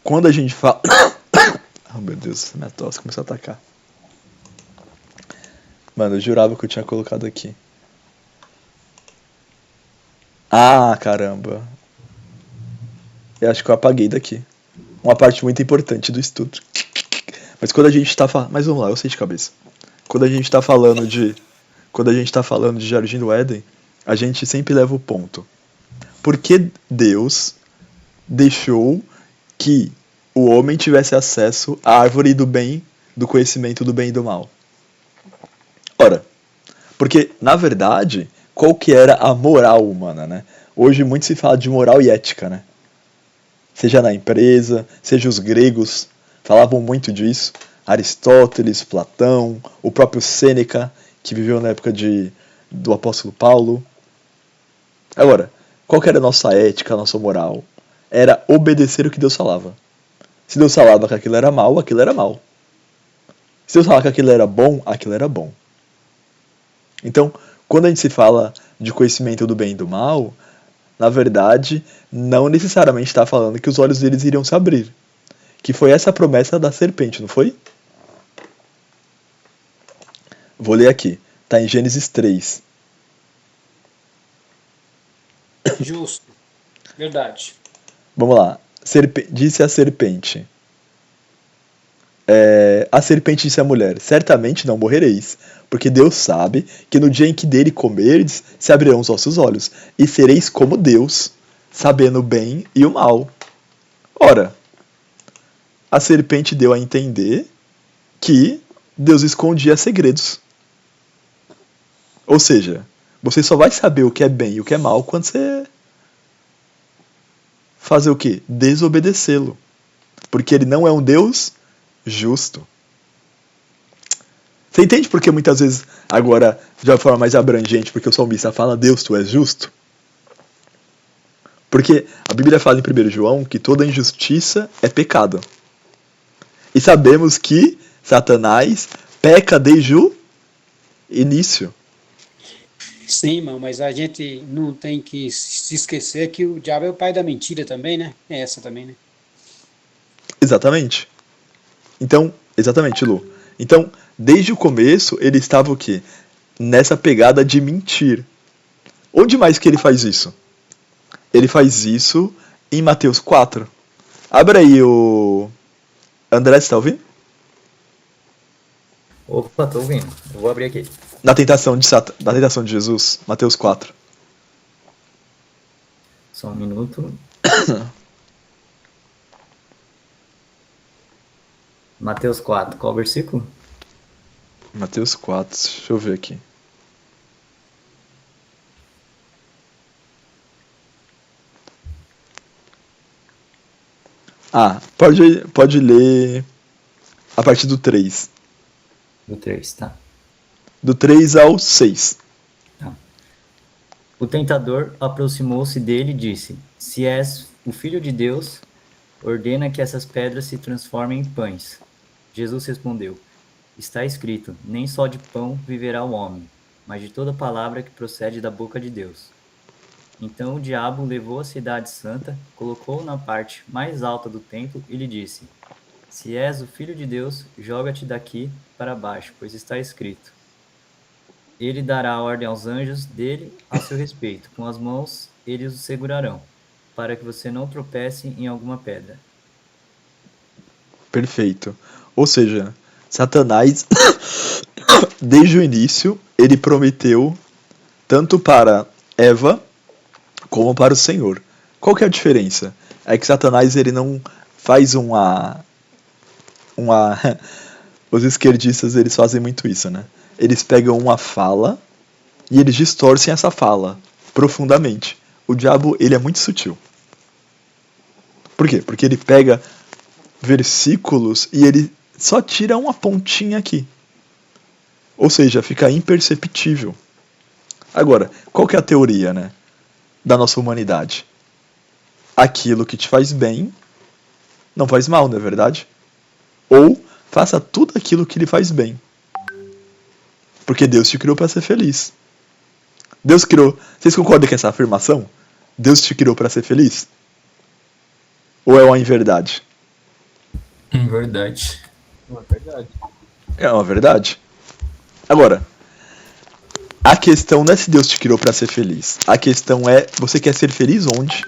Quando a gente fala. Oh meu Deus, minha tosse começou a atacar. Mano, eu jurava que eu tinha colocado aqui. Ah, caramba. Eu acho que eu apaguei daqui. Uma parte muito importante do estudo. Mas quando a gente tá falando. Mas vamos lá, eu sei de cabeça. Quando a gente tá falando de. Quando a gente tá falando de Jardim do Éden, a gente sempre leva o ponto. Por que Deus deixou que o homem tivesse acesso à árvore do bem, do conhecimento do bem e do mal? Ora, porque, na verdade, qual que era a moral humana, né? Hoje muito se fala de moral e ética, né? Seja na empresa, seja os gregos falavam muito disso. Aristóteles, Platão, o próprio Sêneca, que viveu na época do apóstolo Paulo. Agora, qual que era a nossa ética, a nossa moral? Era obedecer o que Deus falava. Se Deus falava que aquilo era mal, aquilo era mal. Se Deus falava que aquilo era bom, aquilo era bom. Então, quando a gente se fala de conhecimento do bem e do mal, na verdade, não necessariamente está falando que os olhos deles iriam se abrir. Que foi essa a promessa da serpente, não foi? Vou ler aqui. Está em Gênesis 3. Justo. Verdade. Vamos lá. Disse a serpente. A serpente disse à mulher: certamente não morrereis, porque Deus sabe que no dia em que dele comerdes, se abrirão os vossos olhos, e sereis como Deus, sabendo o bem e o mal. Ora, a serpente deu a entender que Deus escondia segredos. Ou seja, você só vai saber o que é bem e o que é mal quando você fazer o quê? Desobedecê-lo. Porque ele não é um Deus justo. Você entende por que muitas vezes, agora, de uma forma mais abrangente, porque o salmista fala, Deus, tu és justo? Porque a Bíblia fala em 1 João que toda injustiça é pecado. E sabemos que Satanás peca desde o início. Sim, irmão, mas a gente não tem que se esquecer que o diabo é o pai da mentira também, né? É essa também, né? Exatamente. Então, exatamente, Lu. Então, desde o começo, ele estava o quê? Nessa pegada de mentir. Onde mais que ele faz isso? Ele faz isso em Mateus 4. Abre aí o... André, você tá ouvindo? Opa, tô ouvindo. Eu vou abrir aqui. Na tentação de Jesus, Mateus 4. Só um minuto. Mateus 4, qual versículo? Mateus 4, deixa eu ver aqui. Ah, pode ler a partir do 3. Do 3, tá. Do 3 ao 6. Tá. O tentador aproximou-se dele e disse: Se és o Filho de Deus, ordena que essas pedras se transformem em pães. Jesus respondeu: Está escrito, nem só de pão viverá o homem, mas de toda palavra que procede da boca de Deus. Então o diabo levou a cidade santa, colocou-o na parte mais alta do templo e lhe disse: Se és o Filho de Deus, joga-te daqui para baixo, pois está escrito: Ele dará ordem aos anjos dele a seu respeito, com as mãos eles o segurarão, para que você não tropece em alguma pedra. Perfeito. Ou seja, Satanás, desde o início, ele prometeu tanto para Eva como para o Senhor. Qual que é a diferença? É que Satanás ele não faz uma os esquerdistas eles fazem muito isso, né? Eles pegam uma fala e eles distorcem essa fala profundamente. O diabo ele é muito sutil. Por quê? Porque ele pega versículos e ele só tira uma pontinha aqui. Ou seja, fica imperceptível. Agora, qual que é a teoria, né, da nossa humanidade? Aquilo que te faz bem não faz mal, não é verdade? Ou faça tudo aquilo que lhe faz bem. Porque Deus te criou para ser feliz. Deus criou. Vocês concordam com essa afirmação? Deus te criou para ser feliz? Ou é uma inverdade? Verdade. Não é verdade. É uma verdade. Agora, a questão não é se Deus te criou para ser feliz. A questão é, você quer ser feliz onde?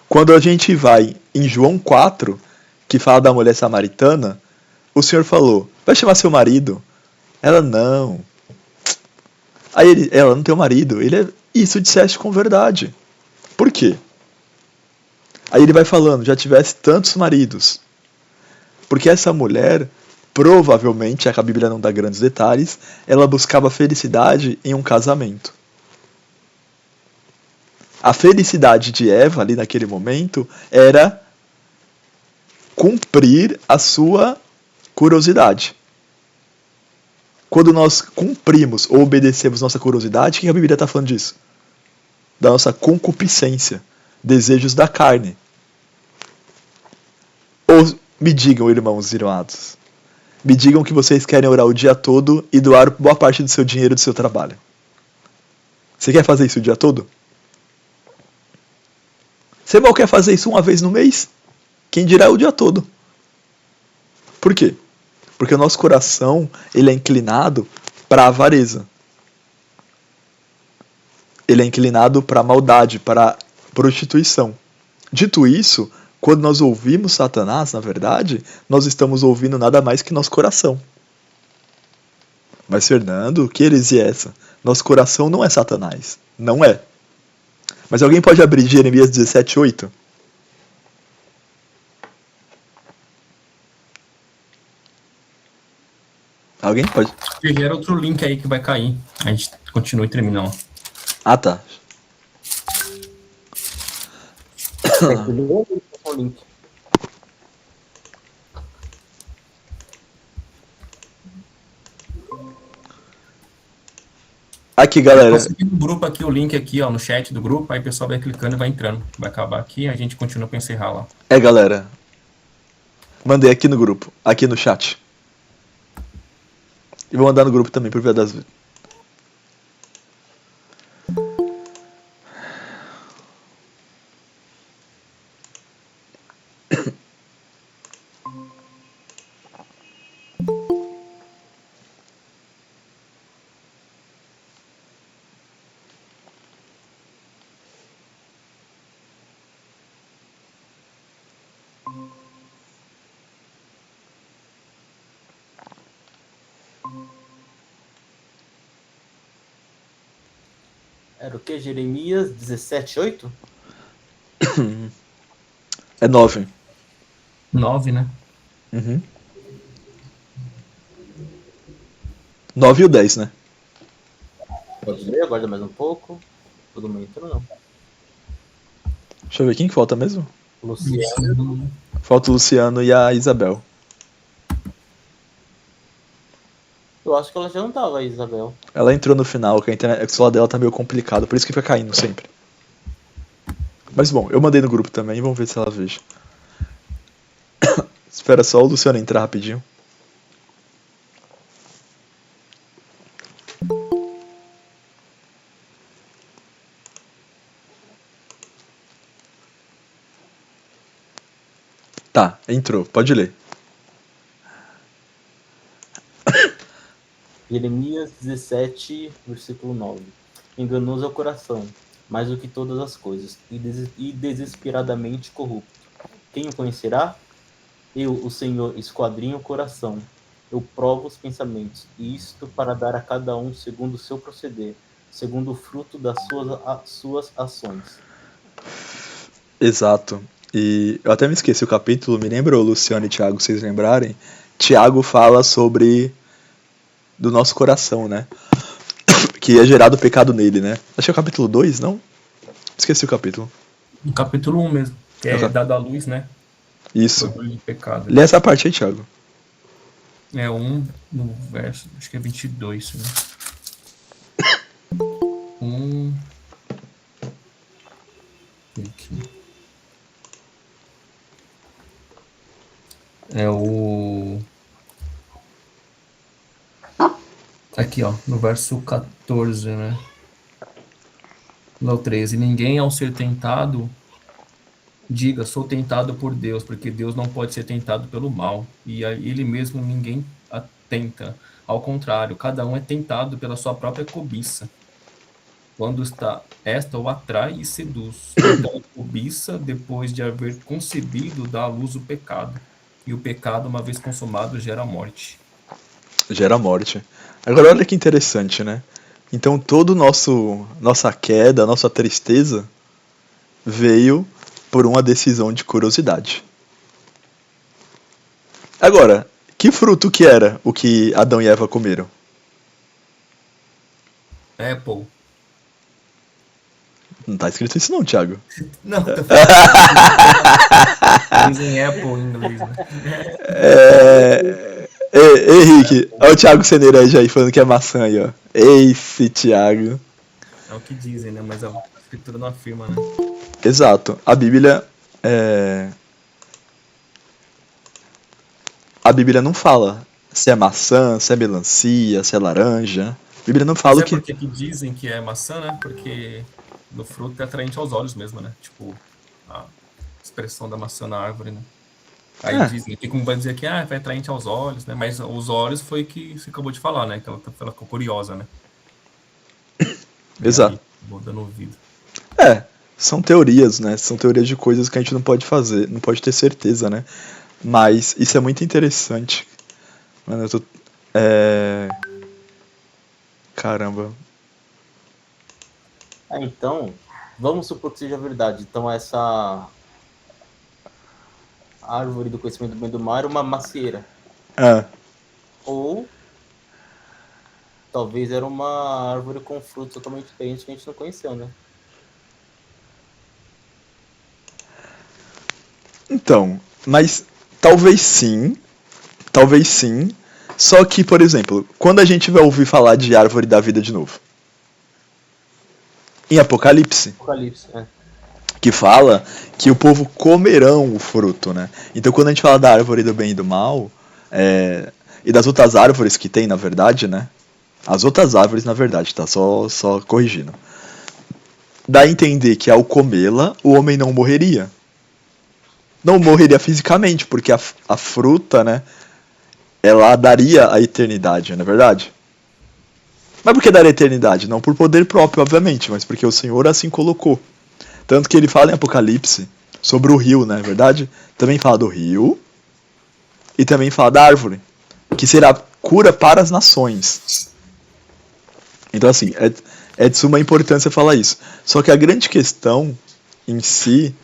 Quando a gente vai em João 4, que fala da mulher samaritana, o Senhor falou, vai chamar seu marido? Ela, não. Aí ela não tem marido. Isso disseste com verdade. Por quê? Aí ele vai falando, já tivesse tantos maridos. Porque essa mulher, provavelmente, a Bíblia não dá grandes detalhes, ela buscava felicidade em um casamento. A felicidade de Eva, ali naquele momento, era cumprir a sua curiosidade. Quando nós cumprimos ou obedecemos nossa curiosidade, o que a Bíblia está falando disso? Da nossa concupiscência, desejos da carne. Ou me digam, irmãos irmãos, me digam que vocês querem orar o dia todo e doar boa parte do seu dinheiro do seu trabalho. Você quer fazer isso o dia todo? Você mal quer fazer isso uma vez no mês? Quem dirá o dia todo? Por quê? Porque o nosso coração ele é inclinado para a avareza. Ele é inclinado para a maldade, para a prostituição. Dito isso, quando nós ouvimos Satanás, na verdade, nós estamos ouvindo nada mais que nosso coração. Mas, Fernando, que heresia é essa? Nosso coração não é Satanás. Não é. Mas alguém pode abrir Jeremias 17:8? Alguém pode? Gera outro link aí que vai cair. A gente continua e termina lá. Ah, tá. O link. Aqui, galera. Eu consegui no grupo aqui, o link aqui, ó, no chat do grupo, aí o pessoal vai clicando e vai entrando. Vai acabar aqui, a gente continua para encerrar lá. Galera. Mandei aqui no grupo, aqui no chat. E vou mandar no grupo também, por via das vezes. Era o que? Jeremias 17:8? É 9. 9, né? Uhum. 9 e o 10, né? Pode ler, aguarda mais um pouco. Todo mundo entrou, não. Deixa eu ver quem que falta mesmo. Luciano. Falta o Luciano e a Isabel. Eu acho que ela já não tava aí, Isabel. Ela entrou no final, que a internet, o celular dela tá meio complicado, por isso que fica caindo sempre. Mas bom, eu mandei no grupo também, vamos ver se ela veja. Espera só o Luciano entrar rapidinho. Tá, entrou, pode ler. Jeremias 17, versículo 9. Enganoso é o coração, mais do que todas as coisas, e desesperadamente corrupto. Quem o conhecerá? Eu, o Senhor, esquadrinho o coração. Eu provo os pensamentos, e isto para dar a cada um segundo o seu proceder, segundo o fruto das suas ações. Exato. E eu até me esqueci o capítulo, me lembrou, Luciano e Thiago, vocês lembrarem? Tiago fala sobre do nosso coração, né? Que é gerado o pecado nele, né? Acho que é o capítulo 2, não? Esqueci o capítulo. No capítulo 1 mesmo, que é dado à luz, né? Isso. Orgulho de pecado. Lê essa parte aí, Thiago. É 1 no verso, acho que é 22, né? 1. Aqui. É o. Aqui, ó, no verso 14, né? No 13. Ninguém, ao ser tentado, diga, sou tentado por Deus, porque Deus não pode ser tentado pelo mal. E a ele mesmo ninguém tenta. Ao contrário, cada um é tentado pela sua própria cobiça. Quando esta o atrai e seduz. Então, a cobiça, depois de haver concebido, dá à luz o pecado. E o pecado, uma vez consumado, gera a morte. Gera a morte. Agora olha que interessante, né? Então todo nossa queda, nossa tristeza veio por uma decisão de curiosidade. Agora, que fruto que era o que Adão e Eva comeram? Apple. Não tá escrito isso não, Thiago. Não, tá dizem Apple em inglês, né? Henrique, olha o Thiago Ceneira aí falando que é maçã aí, ó. Esse Thiago. É o que dizem, né? Mas a escritura não afirma, né? Exato. A Bíblia não fala se é maçã, se é melancia, se é laranja. A Bíblia não fala Mas o que. por que dizem que é maçã, né? Porque no fruto é atraente aos olhos mesmo, né? Tipo, a expressão da maçã na árvore, né? Aí dizem, tem como vai dizer que vai atraente aos olhos, né? Mas os olhos foi que você acabou de falar, né? Que ela ficou curiosa, né? Exato. Vou dando ouvido. São teorias, né? São teorias de coisas que a gente não pode fazer, não pode ter certeza, né? Mas isso é muito interessante. Mano, eu tô. Caramba. Então, vamos supor que seja verdade. Então, essa árvore do conhecimento do bem e do mal era uma macieira. Ou talvez era uma árvore com frutos totalmente diferentes que a gente não conheceu, né? Então, mas talvez sim. Só que, por exemplo, quando a gente vai ouvir falar de árvore da vida de novo? Em Apocalipse. Que fala que o povo comerão o fruto, né? Então quando a gente fala da árvore do bem e do mal, e das outras árvores que tem, na verdade, né? As outras árvores, na verdade, tá? Só corrigindo. Dá a entender que ao comê-la, o homem não morreria. Não morreria fisicamente, porque a fruta, né? Ela daria a eternidade, não é verdade? Mas por que daria a eternidade? Não por poder próprio, obviamente, mas porque o Senhor assim colocou. Tanto que ele fala em Apocalipse sobre o rio, não é verdade? Também fala do rio e também fala da árvore, que será cura para as nações. Então, assim, é de suma importância falar isso. Só que a grande questão em si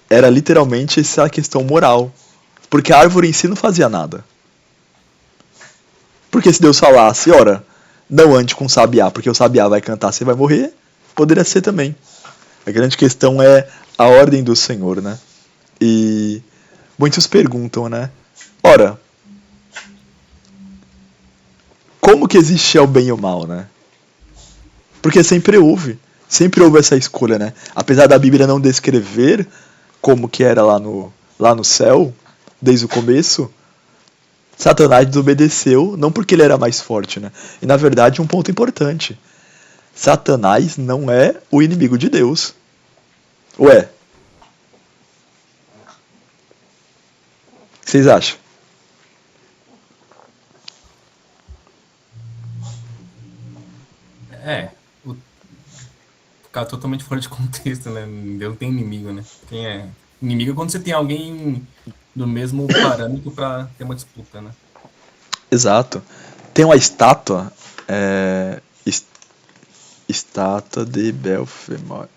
era literalmente essa questão moral. Porque a árvore em si não fazia nada. Porque se Deus falasse, ora, não ande com o sabiá, porque o sabiá vai cantar, você vai morrer, poderia ser também. A grande questão é a ordem do Senhor, né? E muitos perguntam, né? Ora, como que existe o bem e o mal, né? Porque sempre houve essa escolha, né? Apesar da Bíblia não descrever como que era lá no céu, desde o começo, Satanás desobedeceu, não porque ele era mais forte, né? E na verdade, um ponto importante: Satanás não é o inimigo de Deus. Ou é? O que vocês acham? Ficar totalmente fora de contexto, né? Deus não tem inimigo, né? Quem é inimigo é quando você tem alguém do mesmo parâmetro para ter uma disputa, né? Exato. Tem uma estátua, estátua de Belfemor.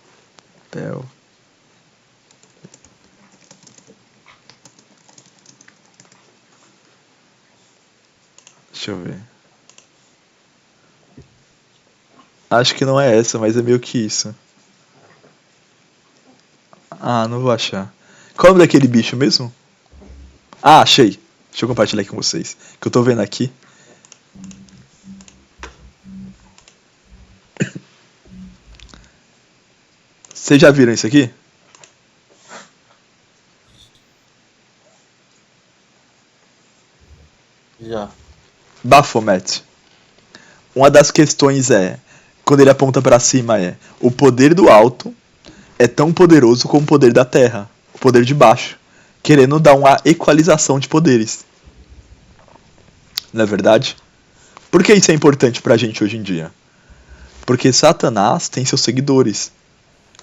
Deixa eu ver. Acho que não é essa, mas é meio que isso. Ah, não vou achar. Qual é o nome daquele bicho mesmo? Ah, achei. Deixa eu compartilhar aqui com vocês. Que eu tô vendo aqui. Vocês já viram isso aqui? Já. Baphomet. Uma das questões quando ele aponta pra cima, o poder do alto é tão poderoso como o poder da terra, o poder de baixo, querendo dar uma equalização de poderes. Não é verdade? Por que isso é importante pra gente hoje em dia? Porque Satanás tem seus seguidores.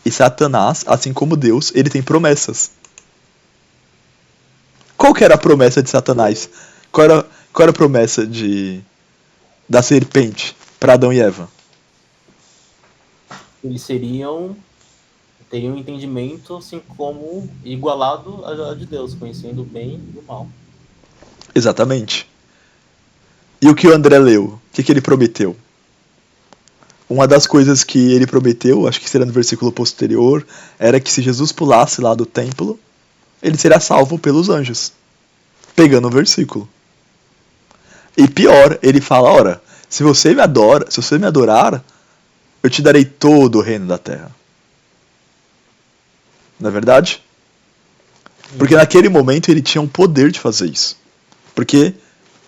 E Satanás, assim como Deus, ele tem promessas. Qual que era a promessa de Satanás? Qual era a promessa da serpente para Adão e Eva? Eles teriam um entendimento assim como igualado a de Deus, conhecendo o bem e o mal. Exatamente. E o que o André leu? O que ele prometeu? Uma das coisas que ele prometeu, acho que será no versículo posterior, era que se Jesus pulasse lá do templo, ele será salvo pelos anjos. Pegando o versículo. E pior, ele fala, ora, se você me adorar, eu te darei todo o reino da terra. Não é verdade? Porque naquele momento ele tinha o poder de fazer isso. Porque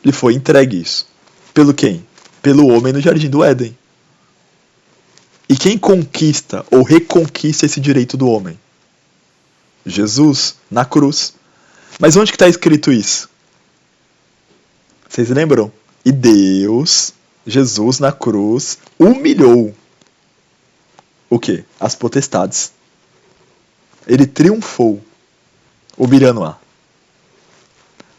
lhe foi entregue isso. Pelo quem? Pelo homem no jardim do Éden. E quem conquista ou reconquista esse direito do homem? Jesus, na cruz. Mas onde que está escrito isso? Vocês lembram? E Deus, Jesus na cruz, humilhou o quê? As potestades. Ele triunfou, humilhando-a.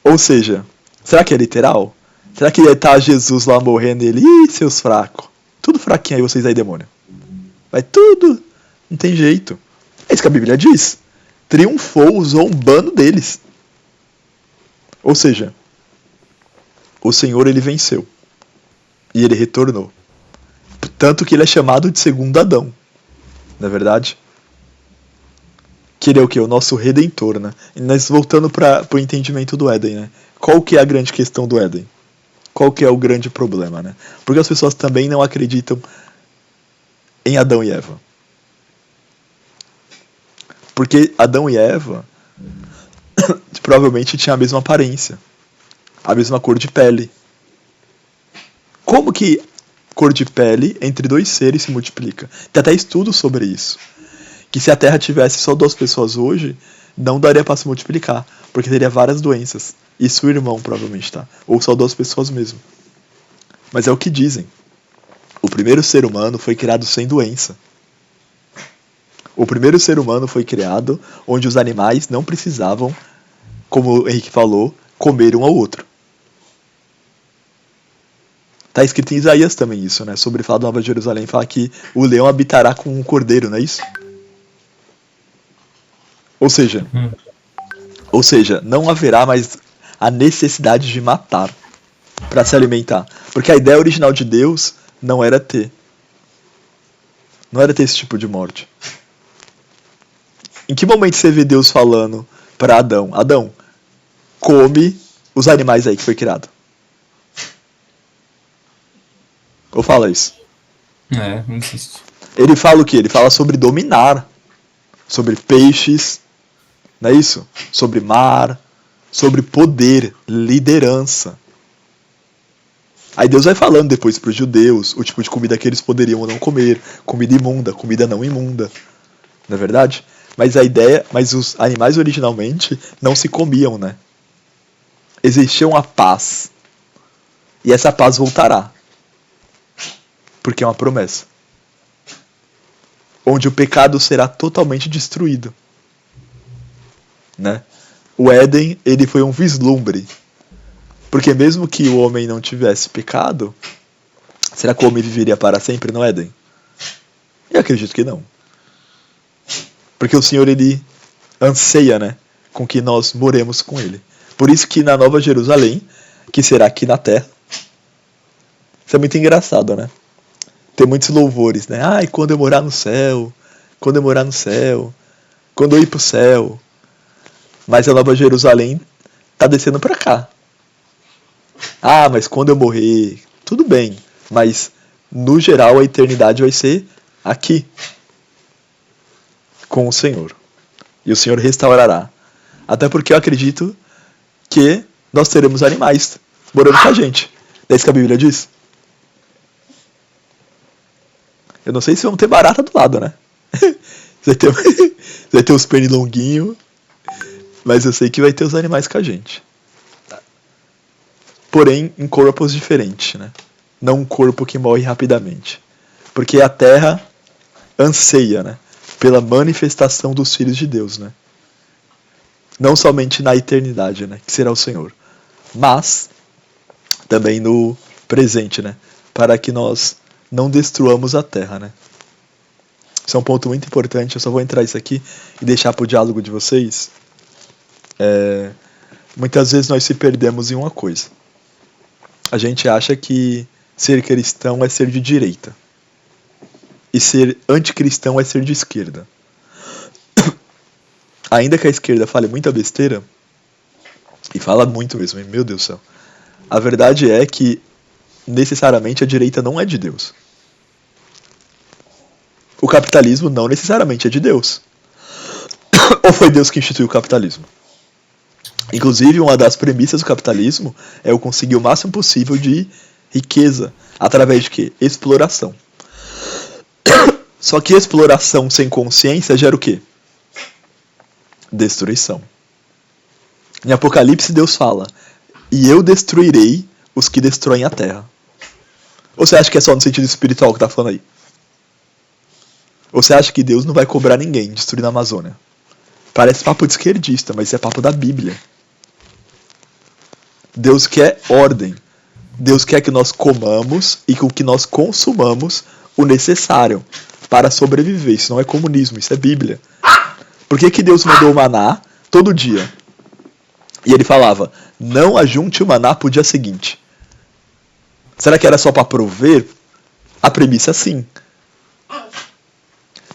Ou seja, será que é literal? Será que tá Jesus lá morrendo e ele, ih, seus fracos? Tudo fraquinho aí, vocês aí, demônio. Vai tudo. Não tem jeito. É isso que a Bíblia diz. Triunfou zombando deles. Ou seja, o Senhor ele venceu. E ele retornou. Tanto que ele é chamado de segundo Adão. Não é verdade? Que ele é o quê? O nosso redentor, né? E nós voltando para o entendimento do Éden, né? Qual que é a grande questão do Éden? Qual que é o grande problema, né? Porque as pessoas também não acreditam em Adão e Eva. Porque Adão e Eva provavelmente tinham a mesma aparência, a mesma cor de pele. Como que cor de pele entre dois seres se multiplica? Tem até estudos sobre isso. Que se a Terra tivesse só 2 pessoas hoje, não daria para se multiplicar, porque teria várias doenças. Isso o irmão provavelmente, tá? Ou só 2 pessoas mesmo. Mas é o que dizem. O primeiro ser humano foi criado sem doença. O primeiro ser humano foi criado onde os animais não precisavam, como o Henrique falou, comer um ao outro. Tá escrito em Isaías também isso, né? Sobre falar da Nova Jerusalém, fala que o leão habitará com um cordeiro, não é isso? Ou seja, não haverá mais a necessidade de matar para se alimentar. Porque a ideia original de Deus não era ter esse tipo de morte. Em que momento você vê Deus falando para Adão, Adão, come os animais aí que foi criado? Ou fala isso? Não existe. Ele fala o quê? Ele fala sobre dominar, sobre peixes, não é isso? Sobre mar, sobre poder, liderança. Aí Deus vai falando depois para os judeus o tipo de comida que eles poderiam ou não comer, comida imunda, comida não imunda, não é verdade? Mas os animais originalmente não se comiam, né? Existia uma paz. E essa paz voltará. Porque é uma promessa. Onde o pecado será totalmente destruído. Né? o Éden, ele foi um vislumbre. Porque mesmo que o homem não tivesse pecado, será que o homem viveria para sempre no Éden? Eu acredito que não. Porque o Senhor, ele anseia, né, com que nós moremos com ele. Por isso que na Nova Jerusalém, que será aqui na terra, isso é muito engraçado, né? Tem muitos louvores, né? Ai, quando eu morar no céu, quando eu morar no céu, quando eu ir pro céu. Mas a Nova Jerusalém tá descendo pra cá. Ah, mas quando eu morrer, tudo bem. Mas, no geral, a eternidade vai ser aqui, com o Senhor. E o Senhor restaurará. Até porque eu acredito que nós teremos animais morando com a gente. É isso que a Bíblia diz. Eu não sei se vão ter barata do lado, né? Vai ter os pernilonguinhos. Mas eu sei que vai ter os animais com a gente. Porém, em corpos diferentes, né? Não um corpo que morre rapidamente. Porque a terra anseia, né, pela manifestação dos filhos de Deus, né? Não somente na eternidade, né, que será o Senhor, mas também no presente, né, para que nós não destruamos a terra, né? Isso é um ponto muito importante. Eu só vou entrar isso aqui e deixar para o diálogo de vocês. Muitas vezes nós se perdemos em uma coisa. A gente acha que ser cristão é ser de direita. E ser anticristão é ser de esquerda. Ainda que a esquerda fale muita besteira, e fala muito mesmo, meu Deus do céu, a verdade é que necessariamente a direita não é de Deus. O capitalismo não necessariamente é de Deus. Ou foi Deus que instituiu o capitalismo? Inclusive, uma das premissas do capitalismo é o conseguir o máximo possível de riqueza. Através de quê? Exploração. Só que exploração sem consciência gera o quê? Destruição. Em Apocalipse, Deus fala: e eu destruirei os que destroem a terra. Ou você acha que é só no sentido espiritual que tá falando aí? Ou você acha que Deus não vai cobrar ninguém destruindo a Amazônia? Parece papo de esquerdista, mas isso é papo da Bíblia. Deus quer ordem. Deus quer que nós comamos e que nós consumamos o necessário para sobreviver. Isso não é comunismo, isso é Bíblia. Por que Deus mandou o maná todo dia? E ele falava: não ajunte o maná para o dia seguinte. Será que era só para prover? A premissa sim.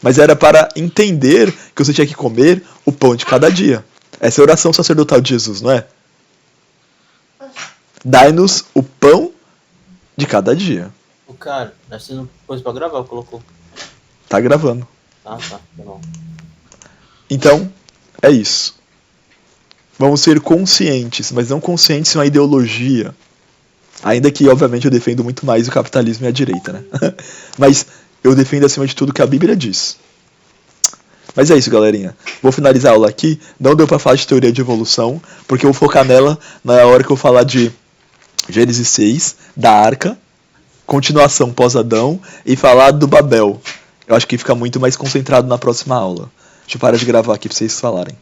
Mas era para entender que você tinha que comer o pão de cada dia. Essa é a oração sacerdotal de Jesus, não é? Dai-nos o pão de cada dia. O cara, você não pôs pra gravar, colocou. Tá gravando. Ah, tá bom. Então, é isso. Vamos ser conscientes, mas não conscientes em uma ideologia. Ainda que, obviamente, eu defendo muito mais o capitalismo e a direita, né? Mas eu defendo, acima de tudo, o que a Bíblia diz. Mas é isso, galerinha. Vou finalizar a aula aqui. Não deu pra falar de teoria de evolução, porque eu vou focar nela na hora que eu falar de Gênesis 6, da Arca, continuação pós-Adão, e falar do Babel. Eu acho que fica muito mais concentrado na próxima aula. Deixa eu parar de gravar aqui pra vocês falarem.